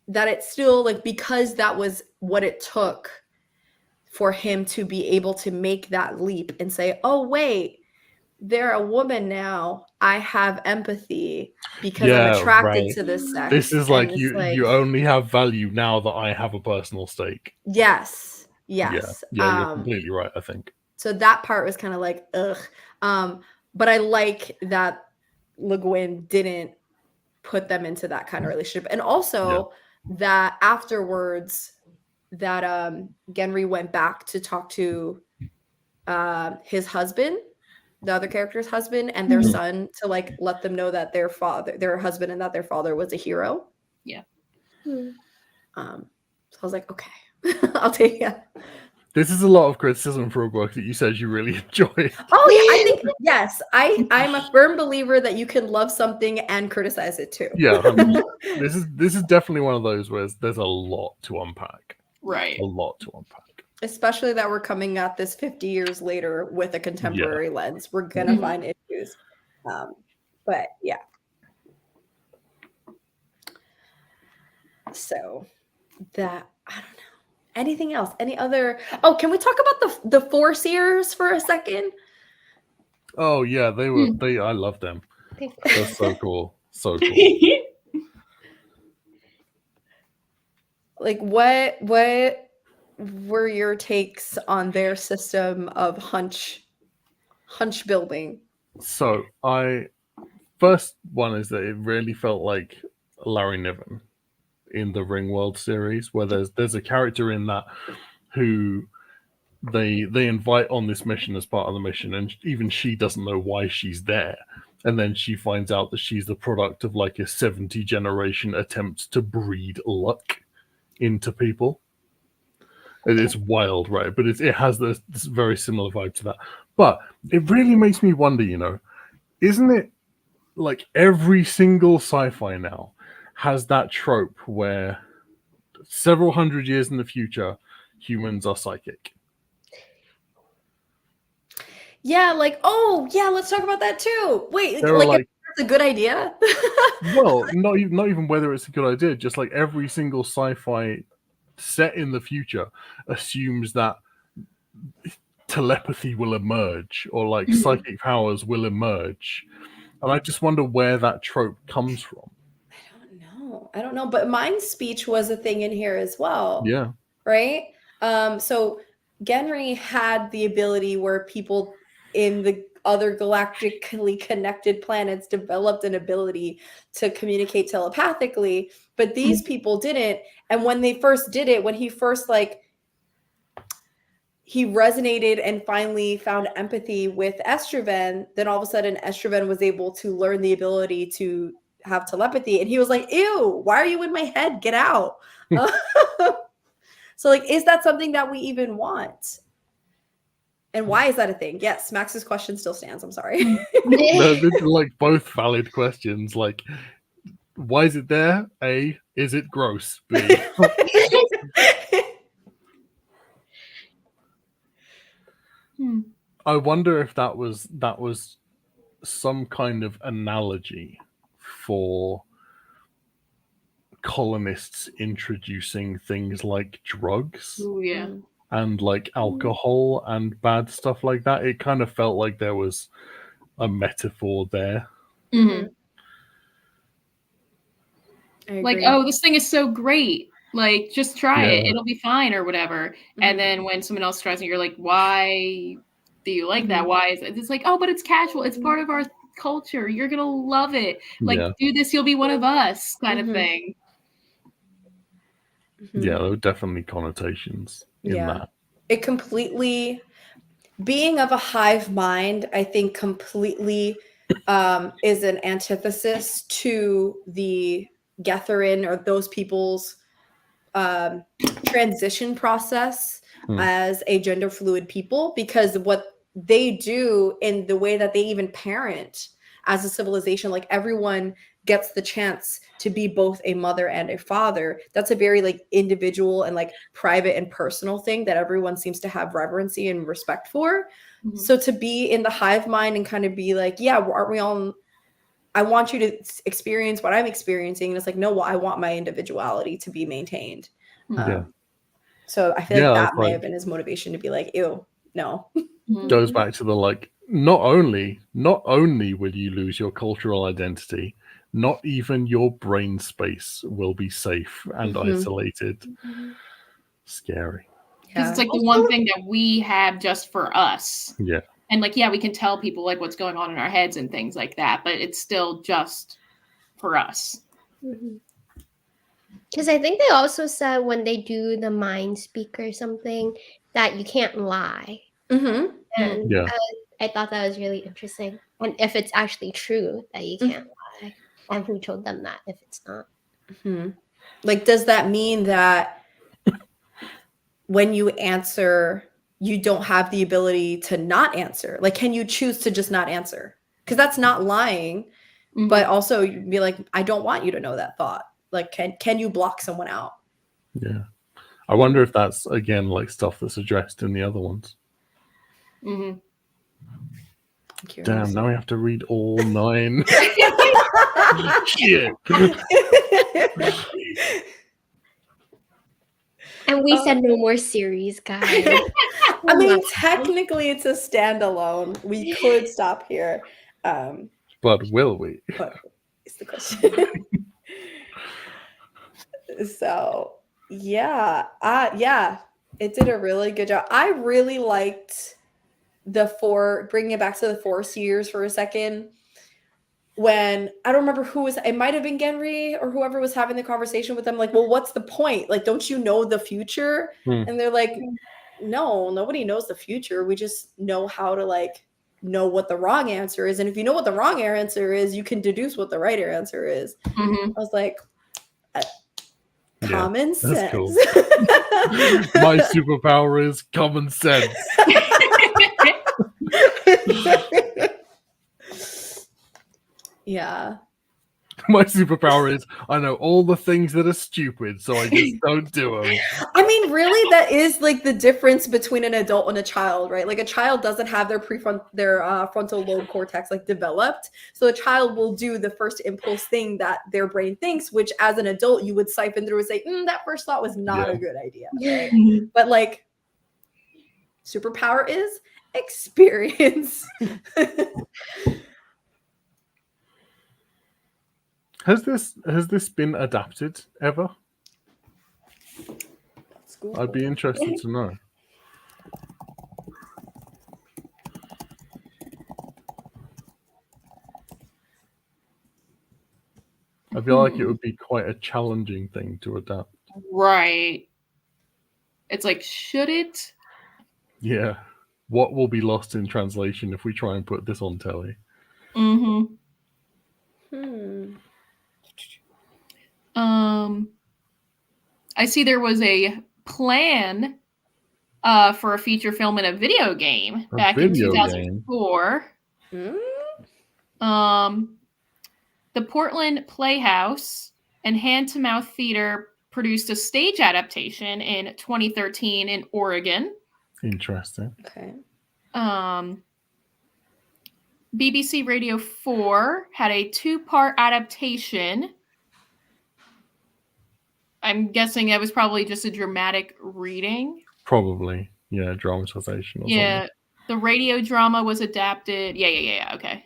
that it's still like, because that was what it took for him to be able to make that leap and say, oh wait, they're a woman now, I have empathy because I'm attracted to this sex. This is And like it's you only have value now that I have a personal stake. Yes. Yeah, you're completely right, I think. So that part was kind of like, ugh. But I like that Le Guin didn't put them into that kind of relationship. And also that afterwards that Genry went back to talk to his husband, the other character's husband, and their son, to like let them know that their husband and that their father was a hero. Yeah. So I was like, okay, I'll take it. This is a lot of criticism for a book that you said you really enjoyed. Oh yeah, I think yes. I'm a firm believer that you can love something and criticize it too. Yeah, this is definitely one of those where there's a lot to unpack. Right. A lot to unpack. Especially that we're coming at this 50 years later with a contemporary lens. We're gonna find issues. But yeah. So that, I don't know. Anything else? Any other? Oh, can we talk about the Four Seers for a second? Oh yeah, I love them. They're so cool. So cool. Like what were your takes on their system of hunch building? So first one is that it really felt like Larry Niven in the Ringworld series, where there's a character in that who they invite on this mission as part of the mission, and even she doesn't know why she's there, and then she finds out that she's the product of like a 70 generation attempt to breed luck into people. It's wild, right? But it has this very similar vibe to that. But it really makes me wonder, isn't it like every single sci-fi now has that trope where several hundred years in the future, humans are psychic? Yeah, like, oh yeah, let's talk about that too. Wait, There are like that's a good idea. well, not even whether it's a good idea, just like every single sci-fi set in the future assumes that telepathy will emerge or like psychic powers will emerge. And I just wonder where that trope comes from. I don't know, but mind speech was a thing in here as well. Yeah. Right? So Genry had the ability where people in the other galactically connected planets developed an ability to communicate telepathically, but these people didn't. And when they first did it, when he first he resonated and finally found empathy with Estroven, then all of a sudden Estroven was able to learn the ability to have telepathy, and he was like, ew, why are you in my head? Get out. So like, is that something that we even want? And why is that a thing? Yes, Max's question still stands. I'm sorry. They're like both valid questions. Like, why is it there? A, is it gross? B, I wonder if that was some kind of analogy for colonists introducing things like drugs Ooh, yeah. Mm. and like alcohol and bad stuff like that. It kind of felt like there was a metaphor there. Mhm. I Like, agree. oh, this thing is so great. Like, just try it. Yeah. It'll be fine or whatever. And Mhm. then when someone else tries it, you're like, why do you like that? Mhm. Why is it? It's like, oh, but it's casual. It's part of our culture. You're going to love it. Like, Yeah. do this, you'll be one of us kind Mhm. of thing. Mhm. Yeah, there were definitely connotations in Yeah. that. It completely, being of a hive mind, I think completely is an antithesis to the Getharin or those people's transition process Hmm. as a gender fluid people, because what they do in the way that they even parent as a civilization, like everyone gets the chance to be both a mother and a father. That's a very like individual and like private and personal thing that everyone seems to have reverency and respect for. Mhm. So to be in the hive mind and kind of be like, yeah, aren't we all, I want you to experience what I'm experiencing. And it's like, no, well, I want my individuality to be maintained. Yeah. So I feel Yeah, like it's that may like- have been his motivation to be like, ew, no. Mhm. Goes back to the like, not only will you lose your cultural identity, not even your brain space will be safe and Mhm. isolated. Scary. Because Yeah. it's like the one thing that we have just for us. Yeah. And like, yeah, we can tell people like what's going on in our heads and things like that, but it's still just for us. Because I think they also said when they do the mind speak or something that you can't lie. Mm-hmm. And Yeah. I thought that was really interesting. And if it's actually true that you can't lie, and who told them that if it's not? Mm-hmm. Like, does that mean that when you answer, you don't have the ability to not answer? Like, can you choose to just not answer? Because that's not lying, Mhm. but also you'd be like, I don't want you to know that thought. Like, can you block someone out? Yeah. I wonder if that's again like stuff that's addressed in the other ones. Mhm. I'm curious. Damn, now we have to read all 9. Shit. And we said no more series, guys. I mean, technically, it's a standalone. We could stop here. But will we? But is the question. So yeah, it did a really good job. I really liked bringing it back to the Force years for a second. When I don't remember who was, it might have been Genry or whoever was having the conversation with them, like, well, what's the point? Like, don't you know the future? Hmm. And they're like, no, nobody knows the future. We just know how to like know what the wrong answer is. And if you know what the wrong answer is, you can deduce what the right answer is. Mhm. I was like, Yeah, common that's sense. cool. My superpower is common sense. Yeah. My superpower is I know all the things that are stupid, so I just don't do them. I mean, really, that is like the difference between an adult and a child, right? Like a child doesn't have their frontal lobe cortex like developed, so a child will do the first impulse thing that their brain thinks, which as an adult you would siphon through and say, that first thought was not Yeah. a good idea, right? Mhm. But like, superpower is experience. Has this been adapted ever? I'd be interested to know. I feel like it would be quite a challenging thing to adapt. Right. It's like, should it? Yeah. What will be lost in translation if we try and put this on telly? Mm-hmm. I see there was a plan for a feature film and a video game back in 2004. The Portland Playhouse and Hand to Mouth Theater produced a stage adaptation in 2013 in Oregon. Interesting. Okay. BBC Radio 4 had a 2-part adaptation I'm guessing it was probably just a dramatic reading. Probably, yeah, dramatization or Yeah, something. the radio drama was adapted. Yeah. Okay.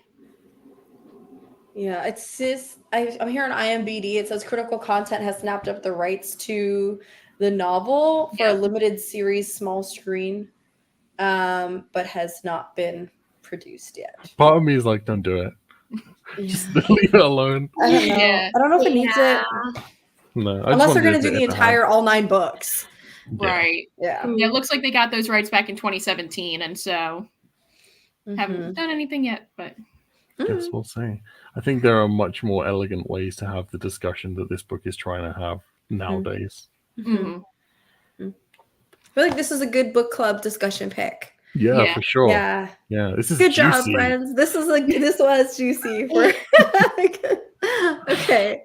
Yeah, it's this. I'm here on IMDb. It says Critical Content has snapped up the rights to the novel for a Yeah. limited series, small screen, but has not been produced yet. Part of me is like, don't do it. Yeah. Just leave it alone. I don't know. Yeah. I don't know if it needs it. No, I just Unless they're wanted going to it do the to have- entire all 9 books. Yeah. Right. Yeah. Yeah, it looks like they got those rights back in 2017, and so Mhm. haven't done anything yet. But Guess we'll see. I think there are much more elegant ways to have the discussion that this book is trying to have nowadays. Mhm. I feel like this is a good book club discussion pick. Yeah, Yeah. for sure. Yeah. Yeah, this is Good job, juicy. friends. This was juicy. Okay.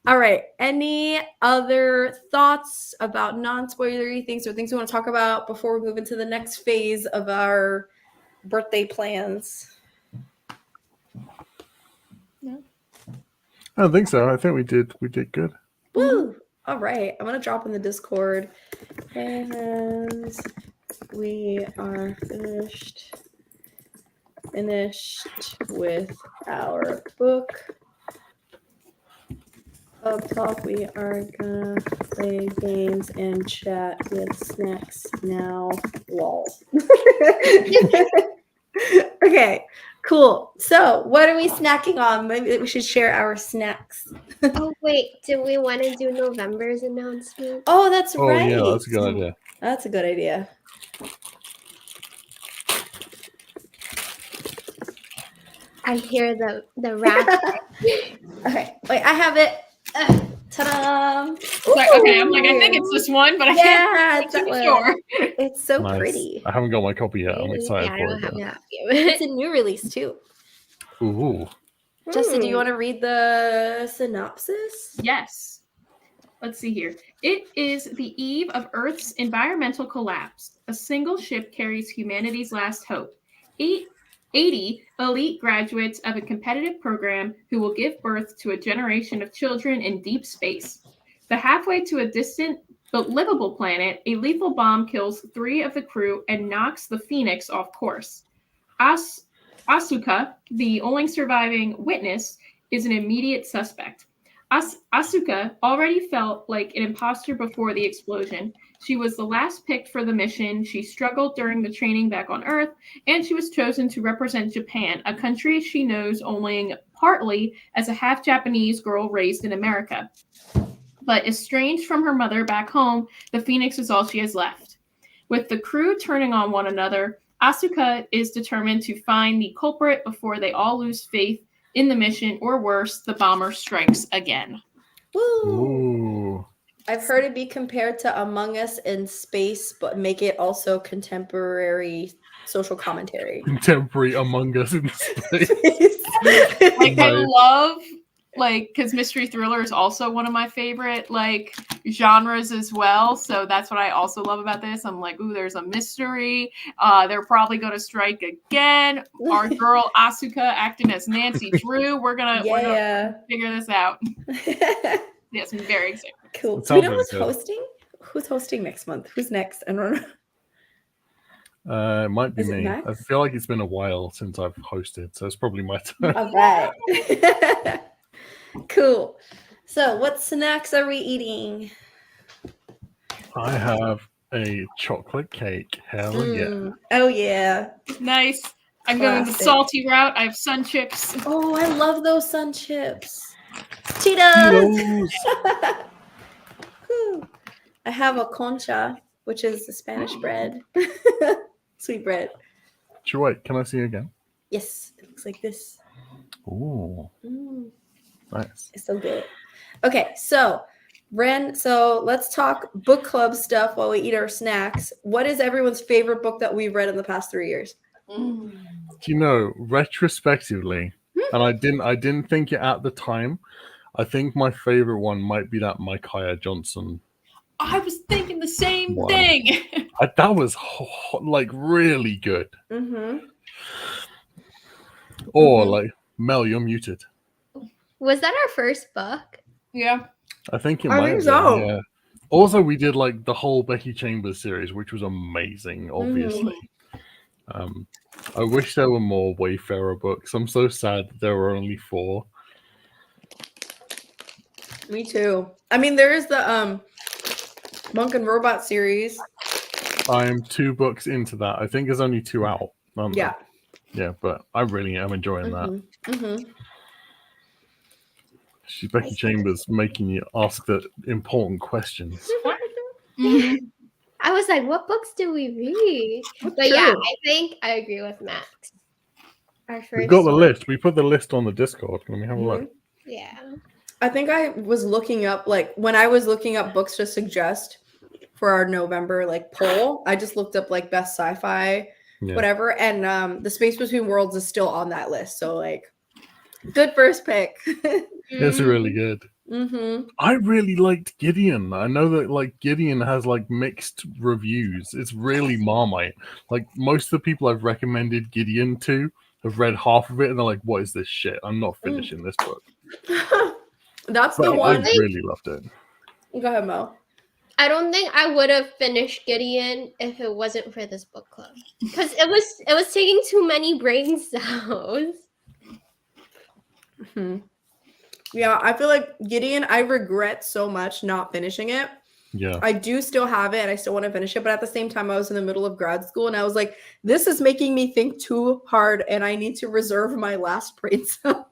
All right. Any other thoughts about non-spoilery things or things we want to talk about before we move into the next phase of our birthday plans? I don't think so. I think we did good. Woo! All right. I'm gonna drop in the Discord. And we are finished with our book club talk. We are gonna play games and chat with snacks now. Lol. Okay, cool. So what are we snacking on? Maybe we should share our snacks. Oh wait, do we want to do November's announcement? Oh, that's Oh right. yeah, that's a good idea. That's a good idea. I hear the rat. Okay, wait, I have it. Ta-da! like, okay, I'm like, I think it's this one, but I Yeah, can't it's that be one. sure. It's so Nice. pretty. I haven't got my copy yet. I'm excited I for don't it. have though. that. It's a new release too. Ooh. Jessa, do you want to read the synopsis? Yes. Let's see here. It is the eve of Earth's environmental collapse. A single ship carries humanity's last hope. 80 elite graduates of a competitive program who will give birth to a generation of children in deep space. But halfway to a distant but livable planet, a lethal bomb kills 3 of the crew and knocks the Phoenix off course. Asuka, the only surviving witness, is an immediate suspect. Asuka already felt like an imposter before the explosion. She was the last picked for the mission. She struggled during the training back on Earth, and she was chosen to represent Japan, a country she knows only partly as a half-Japanese girl raised in America. But estranged from her mother back home, the Phoenix is all she has left. With the crew turning on one another, Asuka is determined to find the culprit before they all lose faith in the mission, or worse, the bomber strikes again. Woo! Ooh. I've heard it be compared to Among Us in space, but make it also contemporary social commentary. Contemporary Among Us in space. Like, I Nice. love, like, because mystery thriller is also one of my favorite, like, genres as well. So that's what I also love about this. I'm like, ooh, there's a mystery. They're probably going to strike again. Our girl Asuka acting as Nancy Drew. We're gonna figure this out. Yes, I'm very excited. Cool. It Do we sounds know really who's good. hosting? Who's hosting next month? Who's next? I don't know. It might be Is it me. Max? I feel like it's been a while since I've hosted, so it's probably my turn. All right. Cool. So, what snacks are we eating? I have a chocolate cake. Hell yeah. Oh, yeah. Nice. I'm going the Classic. salty route. I have sun chips. Oh, I love those sun chips. Cheetos. Whew. I have a concha, which is the Spanish bread. Sweet bread. Wait, can I see you again? Yes, it looks like this. Ooh, Mm, nice. it's so good. Okay, so Ren, so let's talk book club stuff while we eat our snacks. What is everyone's favorite book that we've read in the past 3 years? Do you know, retrospectively, and I didn't think it at the time, I think my favorite one might be that Micaiah Johnson. I was thinking the same Wow. thing. That was like really good. Mm-hmm. Or like, Mel, you're muted. Was that our first book? Yeah. I think it I might think have so. been, yeah. Also, we did like the whole Becky Chambers series, which was amazing, obviously. I wish there were more Wayfarer books. I'm so sad that there were only 4. Me too. I mean, there is the Monk and Robot series. I'm 2 books into that. I think there's only 2 out. Yeah. Yeah, but I really am enjoying that. Mm-hmm. She's Becky Chambers making you ask the important questions. Mhm. I was like, what books do we read? That's But yeah, true. I think I agree with Max. Our first We've got the one. list. We put the list on the Discord. Let me have a look. Yeah. I think I was looking up, like, when I was looking up books to suggest for our November, like, poll, I just looked up, like, best sci-fi, whatever, and The Space Between Worlds is still on that list, so, like, good first pick. It's really good. Mm-hmm. I really liked Gideon. I know that like Gideon has like mixed reviews. It's really Marmite. Like most of the people I've recommended Gideon to have read half of it and they're like, "What is this shit? I'm not finishing this book." That's But the one. I really loved it. Go ahead, Mo. I don't think I would have finished Gideon if it wasn't for this book club. Because it was taking too many brain cells. Mm-hmm. Yeah, I feel like Gideon, I regret so much not finishing it. Yeah. I do still have it and I still want to finish it, but at the same time I was in the middle of grad school and I was like, this is making me think too hard and I need to reserve my last brain cell.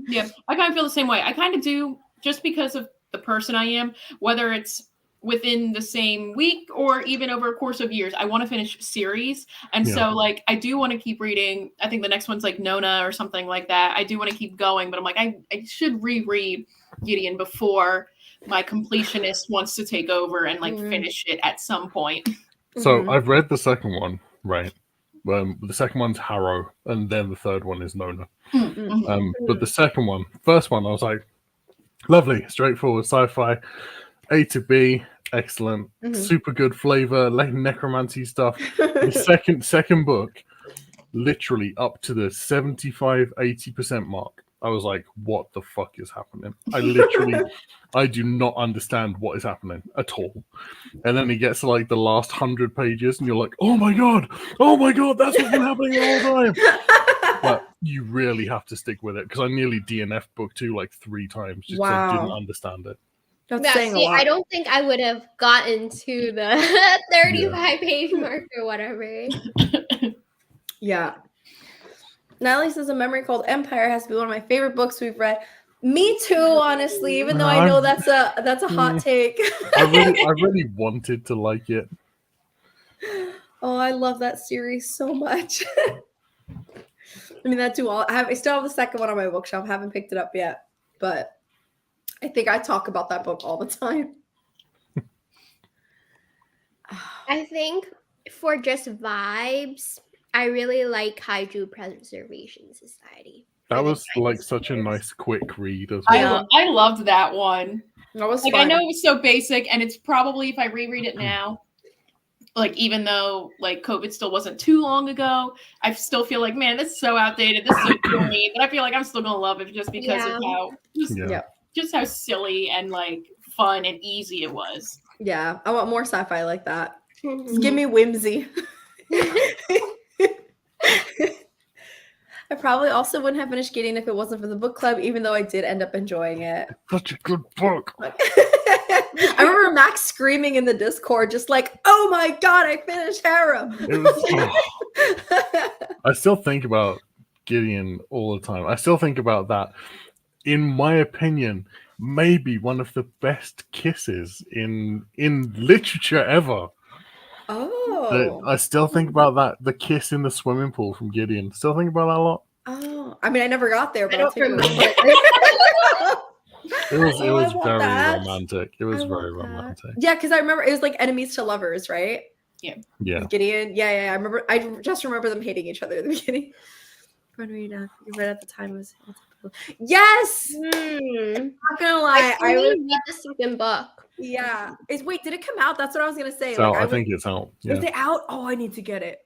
Yeah, I kind of feel the same way. I kind of do, just because of the person I am, whether it's within the same week or even over a course of years. I want to finish series. And so like I do want to keep reading. I think the next one's like Nona or something like that. I do want to keep going, but I'm like, I should reread Gideon before my completionist wants to take over and like finish it at some point. So I've read the second one, right? The second one's Harrow, and then the third one is Nona. But the first one, I was like, lovely, straightforward sci-fi, A to B, excellent, super good flavor, like necromancy stuff. The second book, literally up to the 75-80% mark, I was like, what the fuck is happening? I do not understand what is happening at all. And then it gets to like the last 100 pages and you're like, oh my god, that's what's been happening the whole time. But you really have to stick with it because I nearly DNF'd book 2 like 3 times just because I didn't understand it. That's saying a lot. I don't think I would have gotten to the 35-page mark or whatever. Yeah. Natalie says A Memory Called Empire has to be one of my favorite books we've read. Me too, honestly, even though I know that's a hot take. I really wanted to like it. Oh, I love that series so much. I mean, that too. I still have the second one on my bookshelf. I haven't picked it up yet, but I think I talk about that book all the time. I think for just vibes, I really like Kaiju Preservation Society. That was like such a nice quick read as well. I loved that one. That was like fun. I know it was so basic, and it's probably, if I reread it now, like even though like COVID still wasn't too long ago, I still feel like, man, this is so outdated, this is so corny, but I feel like I'm still gonna love it just because of how just how silly and like fun and easy it was. Yeah, I want more sci-fi like that. Just give me whimsy. I probably also wouldn't have finished Gideon if it wasn't for the book club, even though I did end up enjoying it. Such a good book. I remember Max screaming in the Discord, just like, "Oh my god, I finished Harrow!" I still think about Gideon all the time. I still think about that. In my opinion, maybe one of the best kisses in literature ever. Oh. I still think about that. The kiss in the swimming pool from Gideon. Still think about that a lot. Oh, I mean, I never got there, but I don't remember. It was very romantic. It was very romantic. Yeah, because I remember it was like enemies to lovers, right? Yeah. Yeah. Gideon. Yeah. I remember. I just remember them hating each other at the beginning. You read at the time was. Yes. Not gonna lie. I read the second book. Yeah. Wait, did it come out? That's what I was gonna say. So I think it's out. Yeah. Is it out? Oh, I need to get it.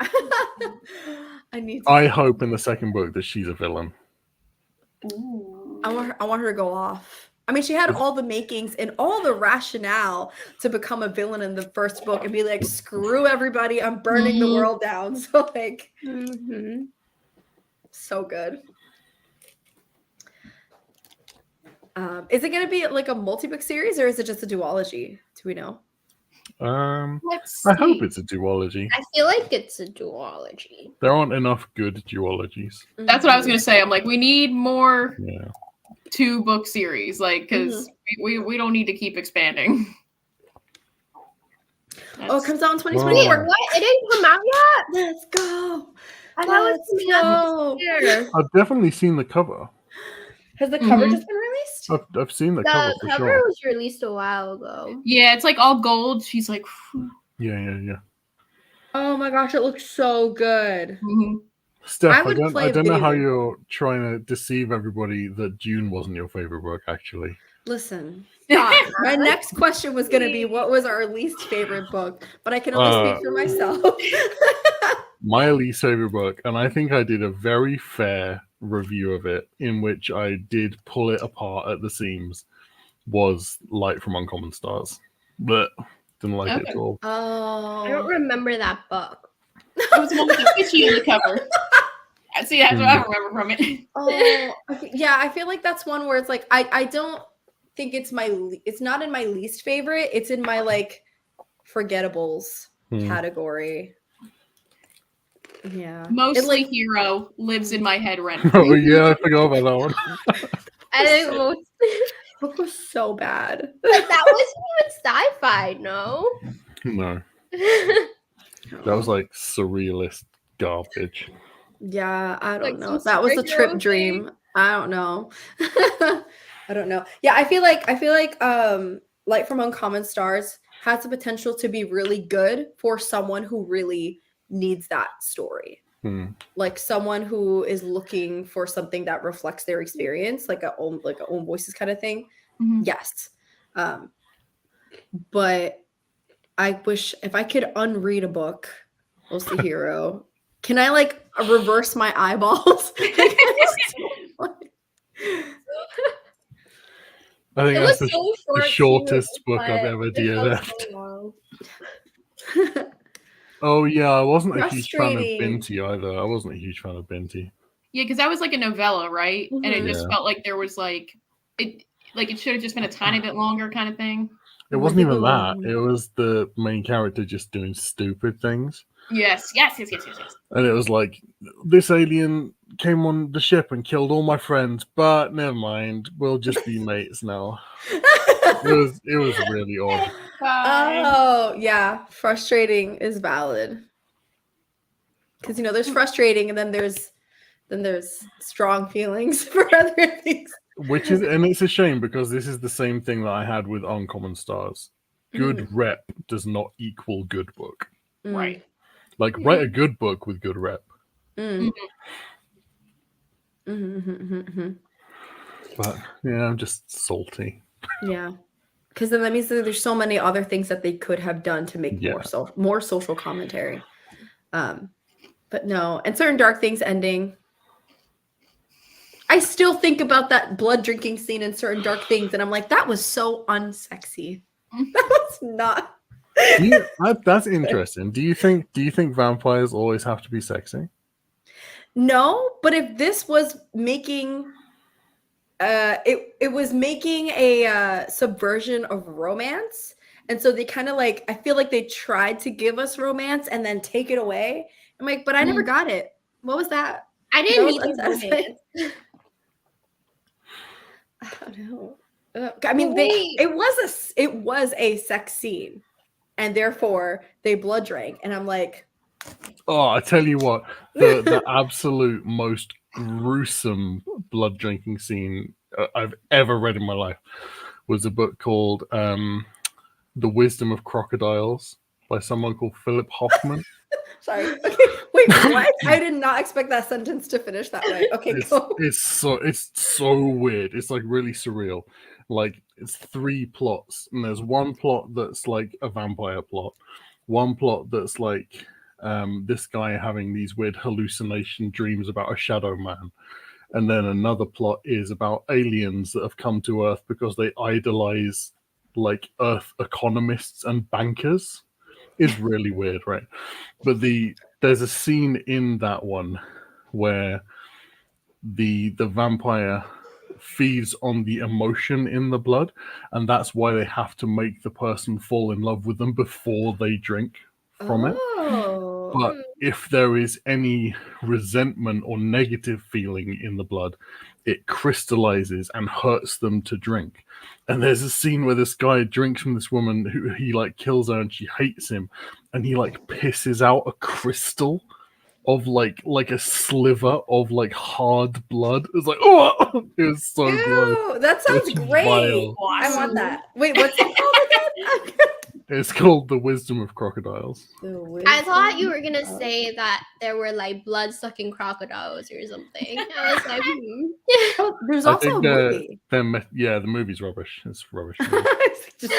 I hope in the second book that she's a villain. Ooh. I want her to go off. I mean, she had all the makings and all the rationale to become a villain in the first book and be like, screw everybody, I'm burning the world down. So like, so good. Is it going to be like a multi-book series or is it just a duology? Do we know? Let's I hope see. it's a duology. I feel like it's a duology. There aren't enough good duologies. That's what I was gonna say. I'm like, we need more Yeah. 2-book series, like, because we don't need to keep expanding. Oh, it comes out in Wait, 2024. what? It didn't come out yet? Let's go. I thought it was coming out this year. I've definitely seen the cover. Has the cover just been released? I've seen the cover The for cover sure. was released a while ago. Yeah, it's like all gold. She's like, Yeah. Oh my gosh, it looks so good. Steph, I I would play a don't know video how game. you're trying to deceive everybody that June wasn't your favorite book, actually. Listen, my next question was going to be what was our least favorite book, but I can only speak for myself. My least favorite book, and I think I did a very fair review of it, in which I did pull it apart at the seams, was Light from Uncommon Stars. But didn't like it at all. I don't Oh, remember that book. it was the one with the fishy on the cover. See, that's what I remember from it. oh, yeah. I feel like that's one where it's like I don't think it's it's not in my least favorite. It's in my like forgettables category. Yeah, Mostly Hero lives in my head rent. Oh yeah, I forgot about that one. I think most book was so bad. but that wasn't even sci-fi, no? No, that was like surrealist garbage. Yeah, I don't Like know. some That was a trip superhero dream. I don't know. I don't know. Yeah, I feel like Light from Uncommon Stars has the potential to be really good for someone who really needs that story. Like someone who is looking for something that reflects their experience, like a own voices kind of thing. Yes. But I wish if I could unread a book, Mostly Hero. Can I like reverse my eyeballs? I think It that's was so short, the shortest too, book I've but ever it felt DNF'd. so long. Oh yeah, I wasn't a huge fan of Frustrating. Binti either. I wasn't a huge fan of Binti. Yeah, because that was like a novella, right? And it just Yeah. felt like there was like it should have just been a tiny bit longer kind of thing. It wasn't even that. It was the main character just doing stupid things. Yes. And it was like, this alien came on the ship and killed all my friends, but never mind, we'll just be mates now. It was really odd. Oh, yeah. Frustrating is valid. Because there's frustrating and then there's strong feelings for other things. And it's a shame because this is the same thing that I had with Uncommon Stars. Good rep does not equal good book. Right. Like, write a good book with good rep. Mm. But yeah, I'm just salty. Yeah. Because then that means that there's so many other things that they could have done to make more social commentary. But no. And Certain Dark Things ending. I still think about that blood drinking scene in Certain Dark Things, and I'm like, that was so unsexy. That was not. That's interesting. Do you think vampires always have to be sexy? No, but if this was making it was making a subversion of romance, and so they kind of like, I feel like they tried to give us romance and then take it away. I'm like, but I never got it. What was that? I didn't need That was the romance. I don't know. I mean, it was a sex scene, and therefore they blood drank, and I'm like, oh, I tell you what, the absolute most gruesome blood drinking scene I've ever read in my life was a book called The Wisdom of Crocodiles by someone called Philip Hoffman. sorry. Okay, wait, what? I did not expect that sentence to finish that way. Okay, go. It's so weird. It's like really surreal. Like, it's 3 plots, and there's one plot that's like a vampire plot, one plot that's like this guy having these weird hallucination dreams about a shadow man, And then another plot is about aliens that have come to Earth because they idolize like Earth economists and bankers. It's really weird, right? But there's a scene in that one where the vampire feeds on the emotion in the blood, and that's why they have to make the person fall in love with them before they drink from it. Oh. But if there is any resentment or negative feeling in the blood, it crystallizes and hurts them to drink. And there's a scene where this guy drinks from this woman who he like kills her and she hates him, and he like pisses out a crystal of like a sliver of like hard blood. It's like, oh, it was so gross. Ew, that sounds It's great. vile. I want that. Wait, what's it called again? It's called The Wisdom of Crocodiles. I thought you were gonna say that there were like blood-sucking crocodiles or something. I was like, Oh, there's I also a think movie. yeah, the movie's rubbish. It's rubbish. Just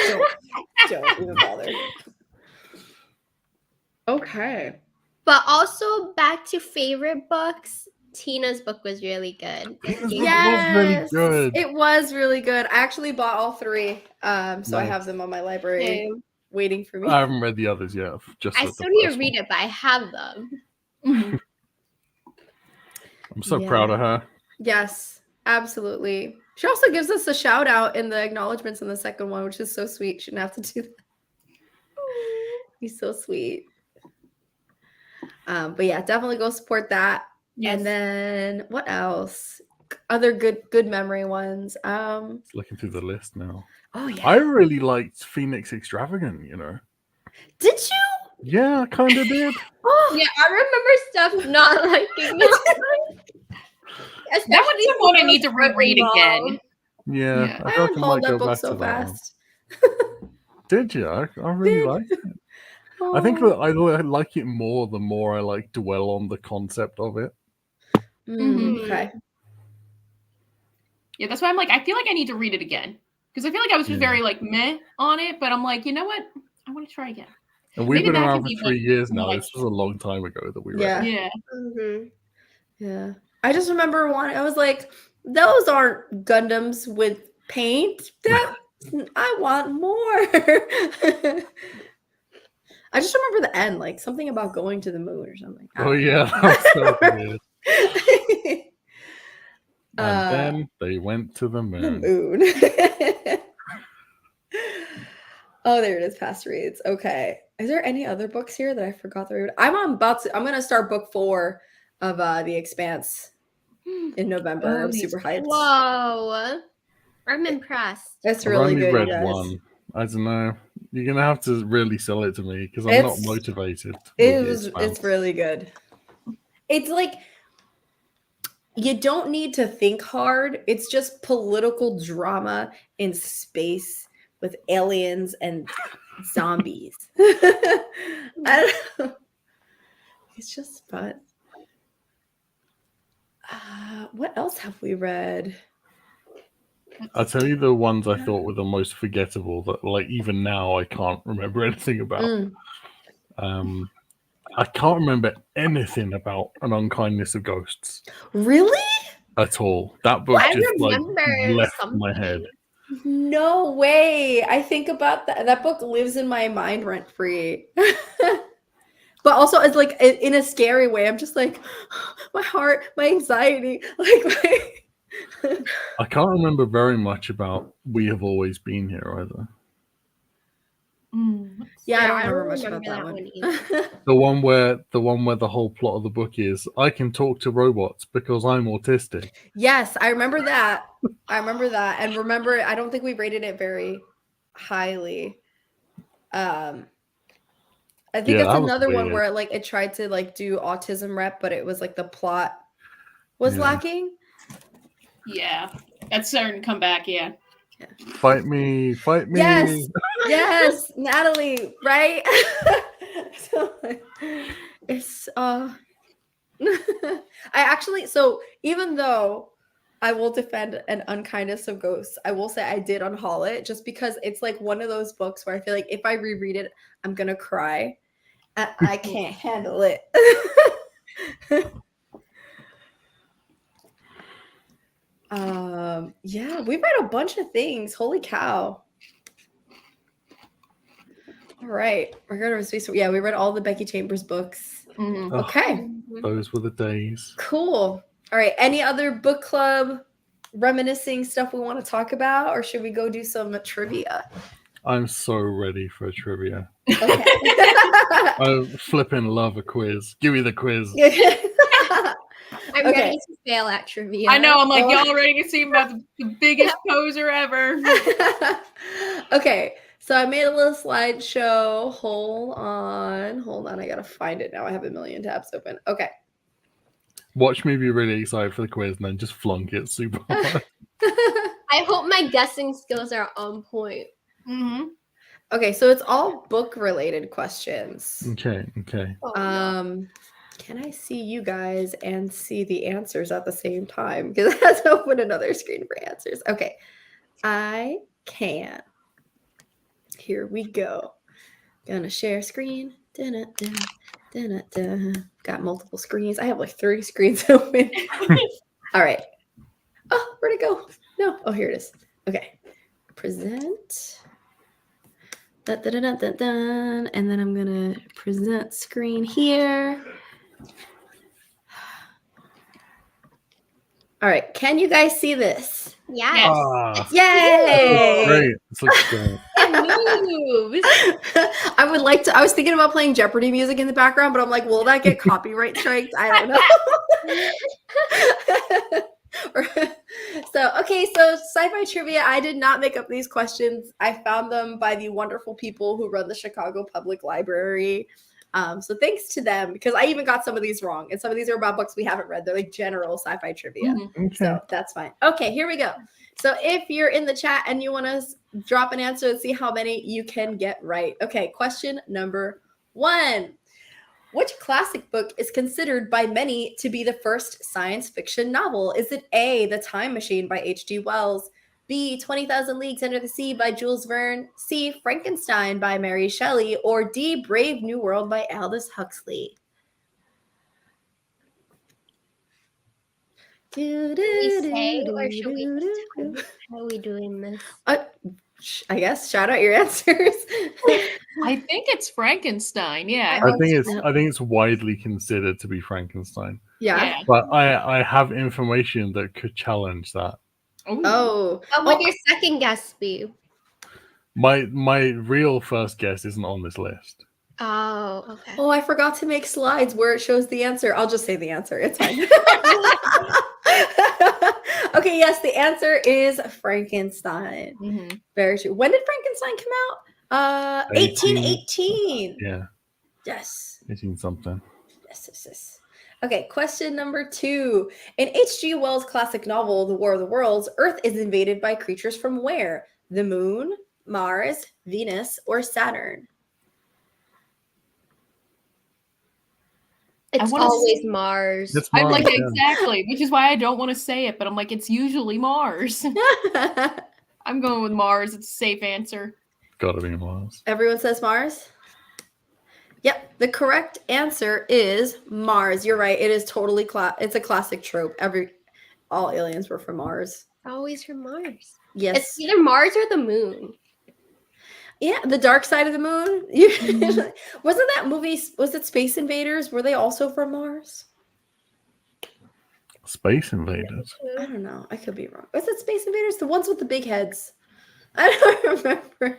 don't even bother. Okay. But also back to favorite books. Tina's book was really good. Yes, good. it was really good. I actually bought all three, so I Nice. have them on my library Same. waiting for me. I haven't read the others yet. Just I read the still need to first read one. it, but I have them. Mhm. I'm so Yeah. proud of her. Yes, absolutely. She also gives us a shout out in the acknowledgments in the second one, which is so sweet. Shouldn't have to do that. He's so sweet. But yeah, definitely go support that. Yes. And then what else? Other good memory ones. Looking through the list now. Oh yeah. I really liked Phoenix Extravagant, you know. Did you? Yeah, I kind of did. Oh, Yeah, I remember stuff not liking it. That one's the one I need to reread again. Yeah, Yeah. I I feel like I unhauled might that go book back so to that one. fast. Did you? I really Did. liked it. I think that I like it more the more I like dwell on the concept of it. Mhm. Okay. Yeah, that's why I'm like, I feel like I need to read it again. Because I feel like I was just Yeah. very like meh on it, but I'm like, you know what? I want to try again. And we've Maybe been that around could for be 3 like years now. what I This was a long time ago that we read Yeah. it. Yeah. Mhm. Yeah. I just remember one. I was like, those aren't Gundams with paint. That I want more. I just remember the end, like something about going to the moon or something. I Oh don't yeah, know. that was so weird. And Uh, then they went to the the moon. moon. Oh, there it is. Past reads. Okay. Is there any other books here that I forgot to read? I'm gonna start book 4 of The Expanse in November. Oh, I'm The super hyped. Whoa. I'm impressed. It's I've really only good, you read guys. one. I don't know. You're gonna have to really sell it to me because I'm not It's- motivated. with It's The Expanse. really good. It's like you don't need to think hard. It's just political drama in space with aliens and zombies. I don't know. It's just fun. What else have we read? I'll tell you the ones I thought were the most forgettable that like even now I can't remember anything about. Mm. I can't remember anything about An Unkindness of Ghosts Really? at all. That book I just like remember left my head. something. No way. I think about that. That book lives in my mind rent free. But also it's like in a scary way. I'm just like my heart, my anxiety, like I can't remember very much about We Have Always Been Here either. yeah, I don't I remember don't much remember about that that one. one either. The one where the whole plot of the book is I can talk to robots because I'm autistic. Yes, I remember that. And remember, I don't think we rated it very highly. I think Yeah, that's that was another one weird. where like it tried to like do autism rep, but it was like the plot was Yeah. lacking. Yeah. That's starting to come back, yeah. Fight me, fight me. Yes, Natalie, right? So, it's I actually, so even though I will defend An Unkindness of Ghosts, I will say I did unhaul it just because it's like one of those books where I feel like if I reread it, I'm gonna cry. And I can't handle it. Yeah, we read a bunch of things. Holy cow. All right. We're going to space. Yeah, we read all the Becky Chambers books. Mhm. Oh, Okay. those were the days. Cool. All right. Any other book club reminiscing stuff we want to talk about, or should we go do some trivia? I'm so ready for a trivia. Okay. I flipping love a quiz. Give me the quiz. I'm Okay. ready to fail at trivia. I know. I'm like, Oh. y'all ready to see about the biggest poser ever? Okay. So I made a little slideshow. Hold on. I gotta find it now. I have a million tabs open. Okay. Watch me be really excited for the quiz and then just flunk it super hard. I hope my guessing skills are on point. Mm-hmm. Okay, so it's all book related questions. Okay. Oh, no. Can I see you guys and see the answers at the same time? Because it has to open another screen for answers. Okay, I can. Here we go. Gonna share screen. Got multiple screens. I have like 3 screens open. All right. Oh, where'd it go? No. Oh, here it is. Okay. Present. And then I'm gonna present screen here. All right. Can you guys see this? Yes. Ah, Yay! great. This looks great. It moves. I would like to. I was thinking about playing Jeopardy music in the background, but I'm like, will that get copyright strikes? I don't know. So sci-fi trivia. I did not make up these questions. I found them by the wonderful people who run the Chicago Public Library. So thanks to them, because I even got some of these wrong, and some of these are about books we haven't read. They're like general sci-fi trivia. Mm-hmm. Okay. So that's fine. Okay, here we go. So if you're in the chat and you want to drop an answer and see how many you can get right. Okay, question number 1. Which classic book is considered by many to be the first science fiction novel? Is it A, The Time Machine by H.G. Wells, B, 20,000 Leagues Under the Sea by Jules Verne, C, Frankenstein by Mary Shelley, or D, Brave New World by Aldous Huxley? Should we say, or should we just how are we doing this? I guess shout out your answers. I think it's Frankenstein. Yeah. I think it's widely considered to be Frankenstein. Yeah. But I have information that could challenge that. Oh. What would your second guess be? My real first guess isn't on this list. Oh, okay. Oh, I forgot to make slides where it shows the answer. I'll just say the answer. It's fine. Okay, yes, the answer is Frankenstein. Mm-hmm. Very true. When did Frankenstein come out? 1818. Yeah, Yes. 18 something. Yes. Okay, question number 2. In H.G. Wells' classic novel, The War of the Worlds, Earth is invaded by creatures from where? The moon, Mars, Venus, or Saturn? It's always Mars. It's I'm Mars, like, yeah. exactly, which is why I don't want to say it, but I'm like, it's usually Mars. I'm going with Mars. It's a safe answer. Gotta be Mars. Everyone says Mars? Yep, the correct answer is Mars. You're right. It is totally it's a classic trope. All aliens were from Mars. Always from Mars. Yes. It's either Mars or the moon. Yeah, the dark side of the moon. Wasn't that movie, was it Space Invaders? Were they also from Mars? Space Invaders. I don't know. I could be wrong. Was it Space Invaders? The ones with the big heads. I don't remember.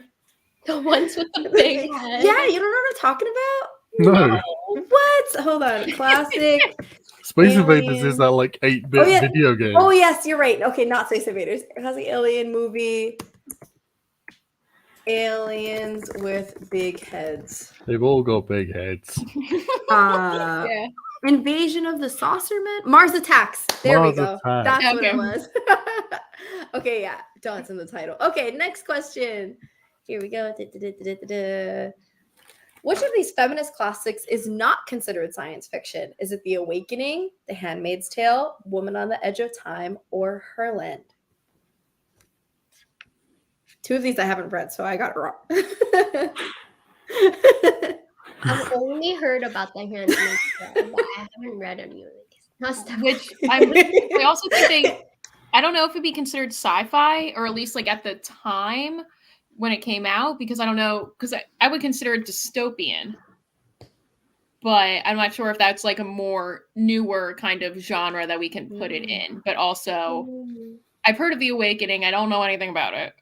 The ones with the big head. Yeah, you don't know what I'm talking about? No. What? Hold on. Classic. Space Alien. Invaders is that like 8-bit video game. Oh, yes, you're right. Okay, not Space Invaders. Classic alien movie. Aliens with big heads. They've all got big heads. Yeah. Invasion of the Saucermen? Mars Attacks. There Mars we go. Attacks. That's what Okay. it was. Okay, yeah. It's in the title. Okay, next question. Here we go. Which of these feminist classics is not considered science fiction? Is it The Awakening, The Handmaid's Tale, Woman on the Edge of Time, or Herland? 2 of these I haven't read, so I got it wrong. I've only heard about the Handmaid's Tale, but I haven't read any of these. Not stuff. Which I also think I don't know if it'd be considered sci-fi, or at least like at the time when it came out, because I don't know, because I would consider it dystopian, but I'm not sure if that's like a more newer kind of genre that we can put it in. But also, I've heard of The Awakening. I don't know anything about it.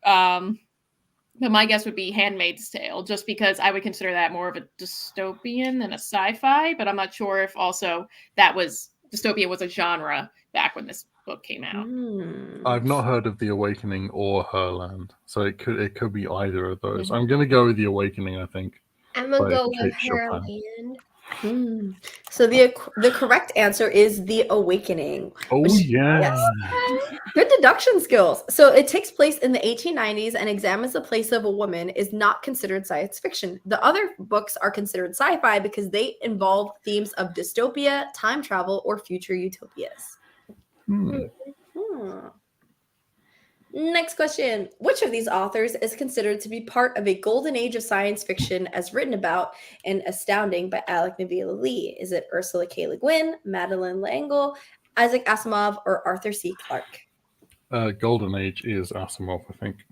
But my guess would be Handmaid's Tale, just because I would consider that more of a dystopian than a sci-fi. But I'm not sure if also dystopia was a genre back when this book came out. I've not heard of The Awakening or Herland, so it could be either of those. I'm gonna go with The Awakening, I think. I'm gonna By go with Kate Chopin. Herland. So the correct answer is The Awakening. Oh, yeah. Yes. Good deduction skills. So it takes place in the 1890s and examines the place of a woman is not considered science fiction. The other books are considered sci-fi because they involve themes of dystopia, time travel, or future utopias. Next question. Which of these authors is considered to be part of a golden age of science fiction as written about in Astounding by Alec Nevala Lee? Is it Ursula K. Le Guin, Madeleine L'Engle, Isaac Asimov, or Arthur C. Clarke? Golden Age is Asimov, I think.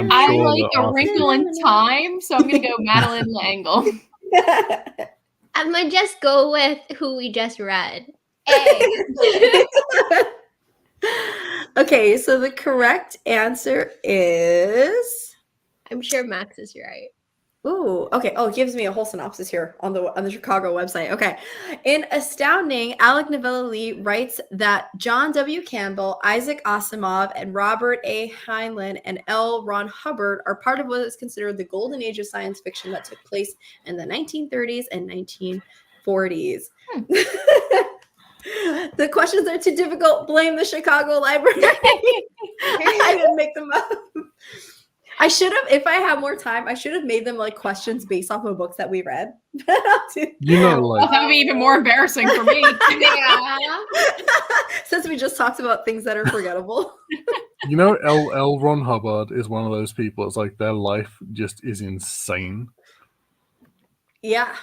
I like A Wrinkle in Time, so I'm going to go Madeleine L'Engle. I'm gonna just go with who we just read. A. Okay, so the correct answer is. I'm sure Max is right. Ooh, okay. Oh, it gives me a whole synopsis here on the Chicago website. Okay. In Astounding, Alec Nevala Lee writes that John W. Campbell, Isaac Asimov, and Robert A. Heinlein and L. Ron Hubbard are part of what is considered the golden age of science fiction that took place in the 1930s and 1940s. The questions are too difficult. Blame the Chicago Library. I didn't make them up. I should have, if I had more time, I should have made them like questions based off of books that we read. You know, like that would be even more embarrassing for me. Since we just talked about things that are forgettable. You know, L. Ron Hubbard is one of those people. It's like their life just is insane. Yeah.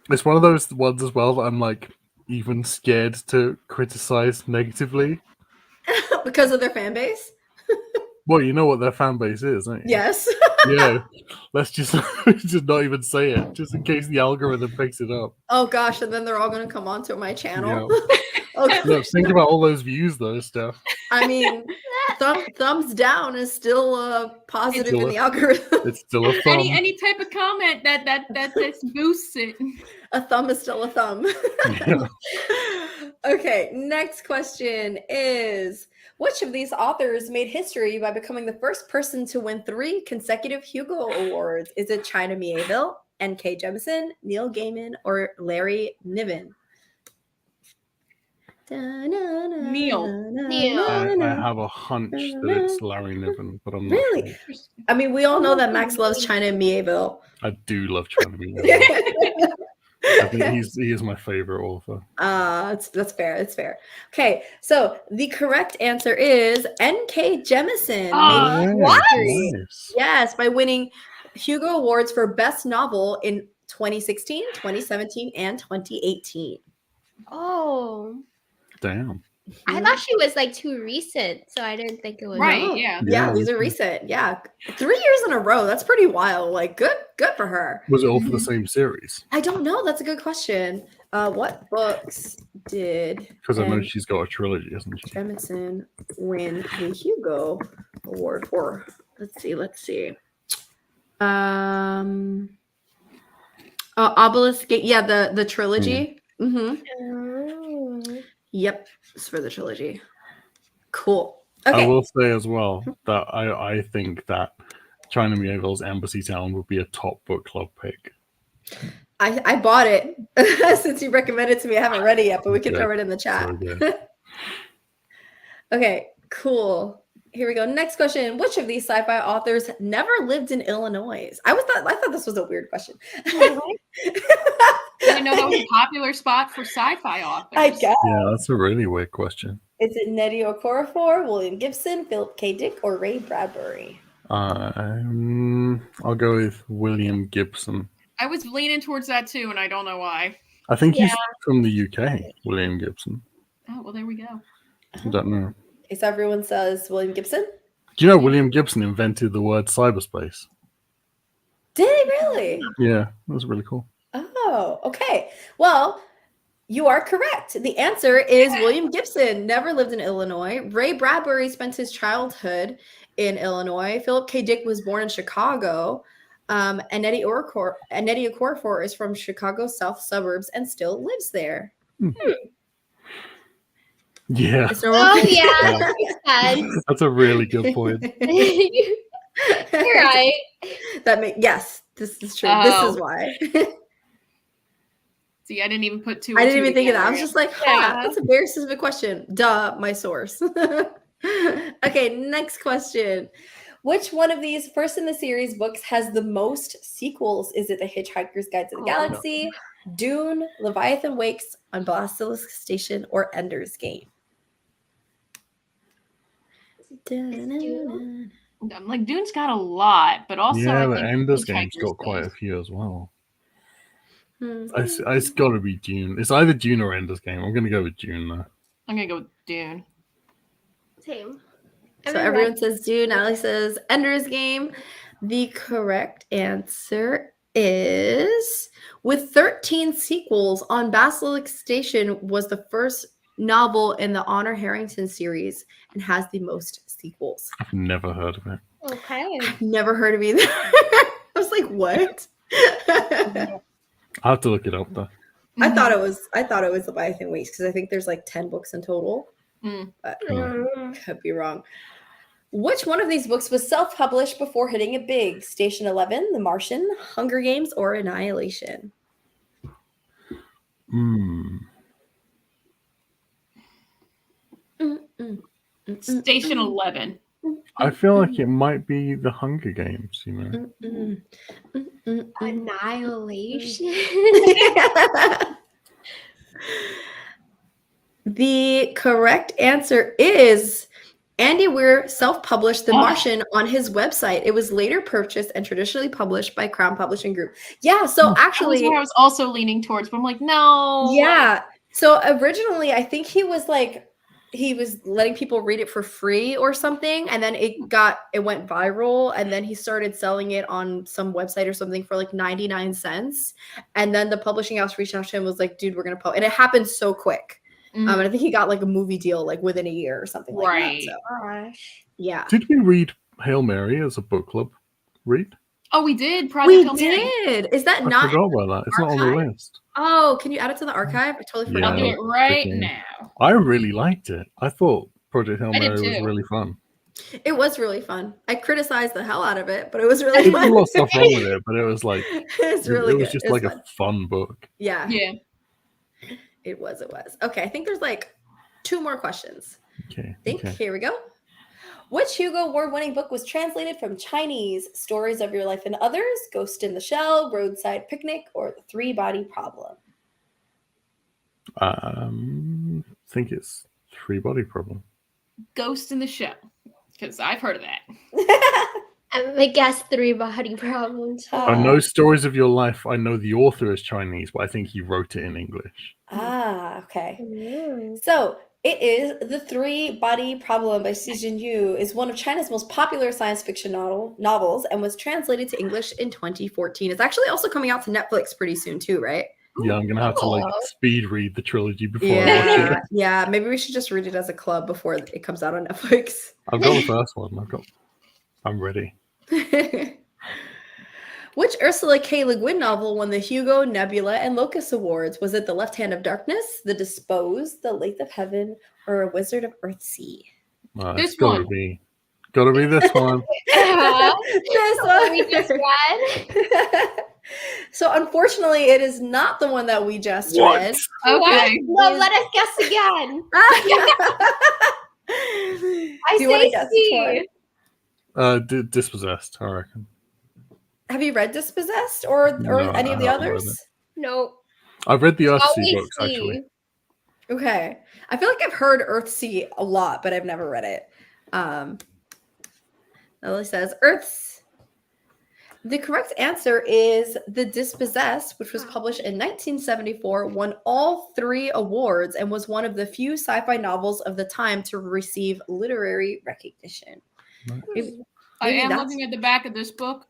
It's one of those ones as well that I'm like even scared to criticize negatively. Because of their fan base? Well, you know what their fan base is, don't you? Yes. Yeah. Let's just not even say it, just in case the algorithm picks it up. Oh gosh, and then they're all going to come onto my channel. Yeah. Okay. Yeah, think about all those views, though, Steph. I mean, thumbs down is still positive in the algorithm. It's still a thumb. Any type of comment that boosts it. A thumb is still a thumb. Yeah. Okay, next question is, which of these authors made history by becoming the first person to win 3 consecutive Hugo Awards? Is it China Miéville, N.K. Jemisin, Neil Gaiman, or Larry Niven? Neil. I have a hunch that it's Larry Niven, but I'm not Really? sure. I mean, we all know that Max loves China Miéville. I do love China Miéville. I think he is my favorite author. That's fair. It's fair. Okay, so the correct answer is N.K. Jemisin. What? Nice. Yes, by winning Hugo Awards for Best Novel in 2016, 2017, and 2018. Oh, Damn. I thought she was like too recent, so I didn't think it was Right, Oh, yeah. Yeah, these are recent. Yeah. 3 years in a row. That's pretty wild. Like, good for her. Was it all for the same series? I don't know. That's a good question. What books did Because I know she's got a trilogy, hasn't she? Jemisin win the Hugo Award for? Let's see. Obelisk. Yeah, the trilogy. Oh. Yep, it's for the trilogy. Cool. Okay. I will say as well that I think that China Miéville's Embassy Town would be a top book club pick. I bought it since you recommended it to me. I haven't read it yet, but we can throw it in the chat. Okay, cool. Here we go. Next question. Which of these sci-fi authors never lived in Illinois? I thought this was a weird question. I know that was a popular spot for sci-fi authors. I guess. Yeah, that's a really weird question. Is it Nnedi Okorafor, William Gibson, Philip K. Dick, or Ray Bradbury? I'll go with William Gibson. I was leaning towards that too, and I don't know why. I think he's Yeah. from the UK, William Gibson. Oh, well, there we go. I don't know. Okay, so everyone says William Gibson. Do you know William Gibson invented the word cyberspace? Did he really? Yeah, that was really cool. Oh, okay. Well, you are correct. The answer is William Gibson. Never lived in Illinois. Ray Bradbury spent his childhood in Illinois. Philip K. Dick was born in Chicago. And Nnedi Okorafor is from Chicago's south suburbs and still lives there. Yeah, Is there Oh one- yeah, that makes sense. that's a really good point. You're right. Yes, this is true. Oh. This is why. See, I didn't even put two. I and didn't two even think of that. I was together. just like, Yeah. that's a very specific question. Duh, my source. Okay, next question. Which one of these first in the series books has the most sequels? Is it The Hitchhiker's Guide to the Oh, Galaxy, Dune, Leviathan Wakes on Basilisk Station, or Ender's Game? Dune. I'm like, Dune's got a lot, but also Yeah, I the think Ender's Hitchhiker's Game's got quite a does. few as well. Hmm. It's got to be Dune. It's either Dune or Ender's Game. I'm going to go with Dune though. I'm gonna go with Dune. Same. So everyone says Dune. Allie says Ender's Game. The correct answer is, with 13 sequels, On Basilisk Station was the first novel in the Honor Harrington series and has the most sequels. I've never heard of it. Okay. Never heard of either. I was like, what? I'll have to look it up though. I thought it was Leviathan Wakes because I think there's like 10 books in total. Mm. But could be wrong. Which one of these books was self-published before hitting it big? Station 11, The Martian, Hunger Games, or Annihilation? Station 11. I feel like it might be the Hunger Games, you know. Annihilation. The correct answer is Andy Weir self-published The Oh. Martian on his website. It was later purchased and traditionally published by Crown Publishing Group. Yeah, so That was actually, where I was also leaning towards, but I'm like, no. yeah. So originally, I think he was letting people read it for free or something, and then it went viral, and then he started selling it on some website or something for like 99 cents. And then the publishing house reached out to him and was like, dude, we're gonna publish. And it happened so quick. Mhm. And I think he got like a movie deal like within a year or something like Right. that. So Gosh. yeah. Did we read Hail Mary as a book club read? Oh, we did. Project We Hail Mary. did. Is that I not? forgot about that. It's not on the archive? list. Oh, can you add it to the archive? I totally forgot. I'll do Yeah. it right Okay. now. I really liked it. I thought Project Hail I did Mary was too. really fun. It was really fun. I criticized the hell out of it, but it was There's really a fun. lot of stuff wrong with it, but it was like It's really it was good. just It like fun. a fun book. Yeah, Yeah. it was. Okay, I think there's like 2 more questions. Okay. Okay. Here we go. Which Hugo Award-winning book was translated from Chinese? Stories of Your Life and Others, Ghost in the Shell, Roadside Picnic, or The Three-Body Problem? I think it's Three Body Problem. Ghost in the Shell. Because I've heard of that. I'm gonna guess 3-body problems. I know Stories of Your Life. I know the author is Chinese, but I think he wrote it in English. Okay. Mm. So it is The Three-Body Problem by Xi Jinyu, is one of China's most popular science fiction novels and was translated to English in 2014. It's actually also coming out to Netflix pretty soon too, right? Yeah, I'm gonna have to like cool. speed read the trilogy before I watch Yeah, it. yeah. Maybe we should just read it as a club before it comes out on Netflix. I've got the first one. I'm ready. Which Ursula K. Le Guin novel won the Hugo, Nebula, and Locus Awards? Was it The Left Hand of Darkness, The Disposed, The Lathe of Heaven, or A Wizard of Earthsea? This It's gotta one. be this one. This one. We just read. So unfortunately, it is not the one that we just read. Okay. Well, let us guess again. Do you want to say guess C. which one? Dispossessed, I reckon. Have you read Dispossessed or No, any I of the haven't read others? No. I've read the Earthsea Always books C. actually. Okay. I feel like I've heard Earthsea a lot, but I've never read it. Ellie says The correct answer is The Dispossessed, which was published in 1974, won all 3 awards, and was one of the few sci-fi novels of the time to receive literary recognition. Nice. I Maybe am that's- looking at the back of this book,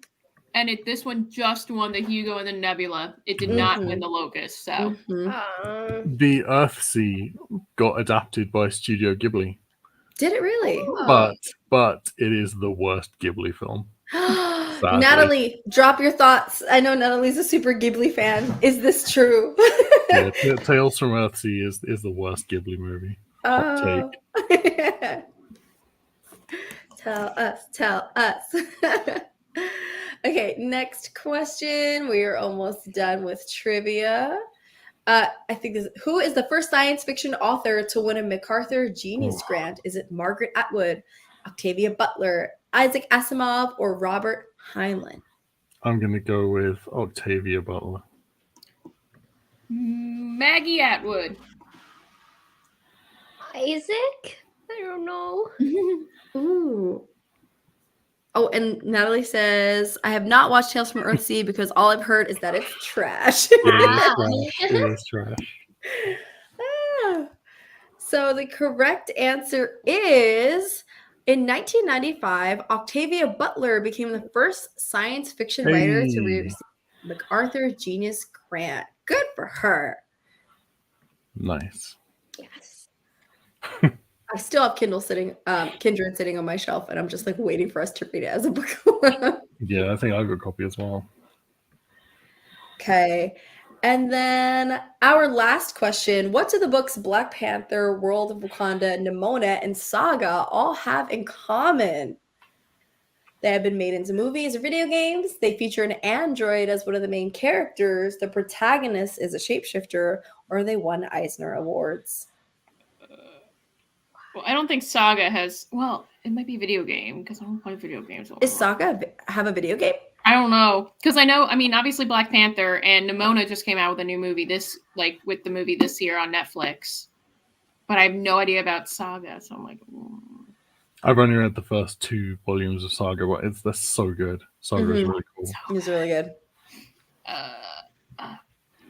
and this one just won the Hugo and the Nebula. It did not win the Locust, so. Mhm. The Earthsea got adapted by Studio Ghibli, Did it really? but it is the worst Ghibli film. Natalie, drop your thoughts. I know Natalie's a super Ghibli fan. Is this true? Yeah, Tales from Earthsea is the worst Ghibli movie. Hot take. Tell us. Okay, next question. We are almost done with trivia. I think who is the first science fiction author to win a MacArthur Genius Grant? Is it Margaret Atwood, Octavia Butler, Isaac Asimov, or Robert Heinlein? I'm going to go with Octavia Butler. Maggie Atwood. Isaac? I don't know. Ooh. Oh, and Natalie says, I have not watched Tales from Earthsea because all I've heard is that it's trash. It is trash. So the correct answer is, in 1995, Octavia Butler became the first science fiction writer to receive MacArthur Genius Grant. Good for her. Nice. Yes. I still have Kindred sitting on my shelf, and I'm just like waiting for us to read it as a book. Yeah, I think I've got a copy as well. Okay. And then our last question, what do the books Black Panther, World of Wakanda, Nimona, and Saga all have in common? They have been made into movies or video games. They feature an android as one of the main characters. The protagonist is a shapeshifter, or they won Eisner Awards. Well, I don't think Saga has. Well, it might be a video game because I don't play video games. Is Saga have a video game? I don't know because I know. I mean, obviously Black Panther and Nimona just came out with a new movie with the movie this year on Netflix, but I have no idea about Saga. So I'm like, I've only read the first 2 volumes of Saga, but they're so good. Saga is really cool. It's really good.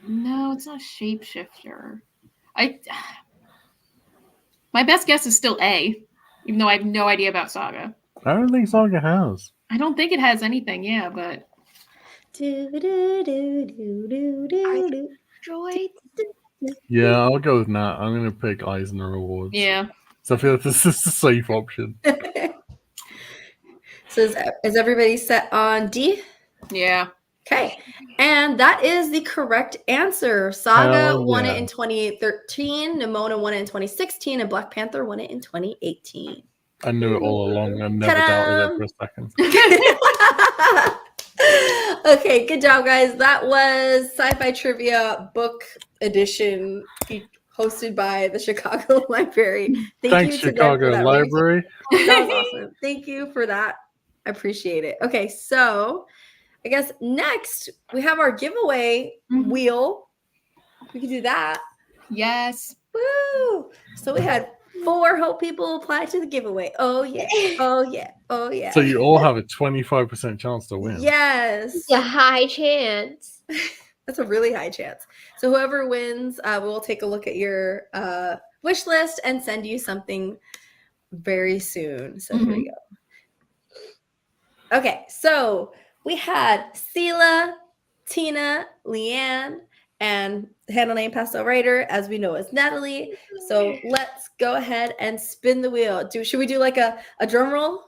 No, it's not shapeshifter. My best guess is still A, even though I have no idea about Saga. I don't think Saga has. I don't think it has anything, yeah, but Droid. Yeah, I'll go with Nat. I'm going to pick Eisner Awards. yeah. So I feel like this is a safe option. So is everybody set on D? Yeah. Okay. And that is the correct answer. Saga Hell won yeah. it in 2013, Nimona won it in 2016, and Black Panther won it in 2018. I knew it all along. I never doubted it for a second. Okay, good job, guys. That was Sci-Fi Trivia Book Edition hosted by the Chicago Library. Thanks, to them for Chicago that. Library. That was awesome. Thank you for that. I appreciate it. Okay, so I guess next we have our giveaway wheel. We can do that. Yes. Woo! So we had 4 Hope people apply to the giveaway. Oh yeah. Oh yeah. Oh yeah. So you all have a 25% chance to win. Yes. It's a high chance. That's a really high chance. So whoever wins, we'll take a look at your wish list and send you something very soon. So here we go. Okay, so we had Sela, Tina, Leanne, and handle name pastel writer, as we know as Natalie. So let's go ahead and spin the wheel. Should we do like a drum roll?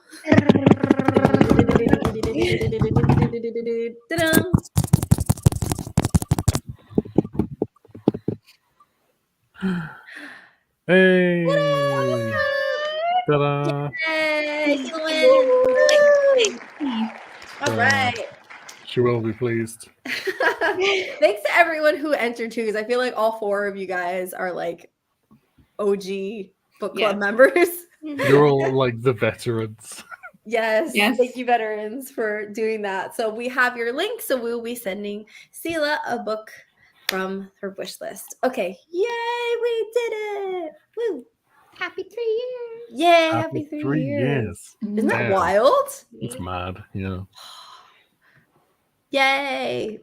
Hey! Ta-da! Yay! You win. All right. She will be pleased. Thanks to everyone who entered too, because I feel like all 4 of you guys are like OG book club members. You're all like the veterans. Yes. Yes. Thank you, veterans, for doing that. So we have your link. So we will be sending Sela a book from her wish list. Okay. Yay, we did it. Woo. Happy 3 years. Yay, Happy 3 years. years. Isn't that Damn. wild? It's mad, yeah. Yay!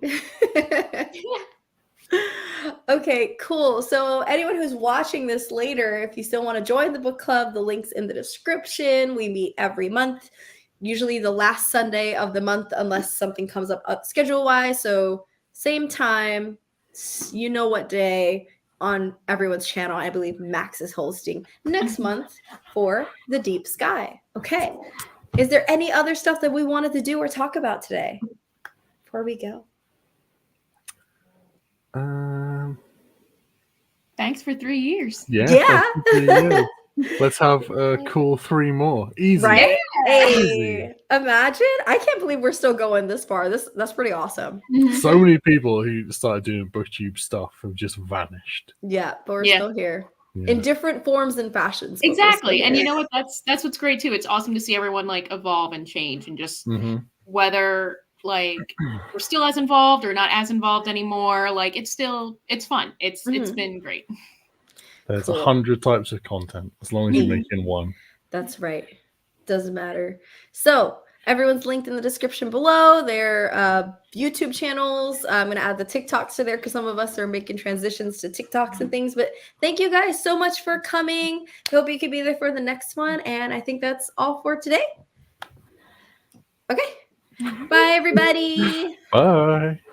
Okay, cool. So anyone who's watching this later, if you still want to join the book club, the link's in the description. We meet every month, usually the last Sunday of the month, unless something comes up schedule-wise. So same time, you know what day on everyone's channel. I believe Max is hosting next month for the Deep Sky. Okay. Is there any other stuff that we wanted to do or talk about today before we go? Thanks for 3 years. Yeah. Yeah. thank you for your- Let's have a cool 3 more. Easy. Right? Hey, Easy. imagine. I can't believe we're still going this far. That's pretty awesome. So many people who started doing booktube stuff have just vanished. Yeah, but we're Yeah. still here Yeah. in different forms and fashions. but we're Exactly. still And you here. know what? That's what's great too. It's awesome to see everyone like evolve and change, and just Mhm. whether like we're still as involved or not as involved anymore. Like it's fun. It's been great. There's Cool. 100 types of content as long as you're making one. That's right. Doesn't matter. So everyone's linked in the description below. Their YouTube channels. I'm going to add the TikToks to there because some of us are making transitions to TikToks and things. But thank you guys so much for coming. Hope you could be there for the next one. And I think that's all for today. Okay. Bye, everybody. Bye.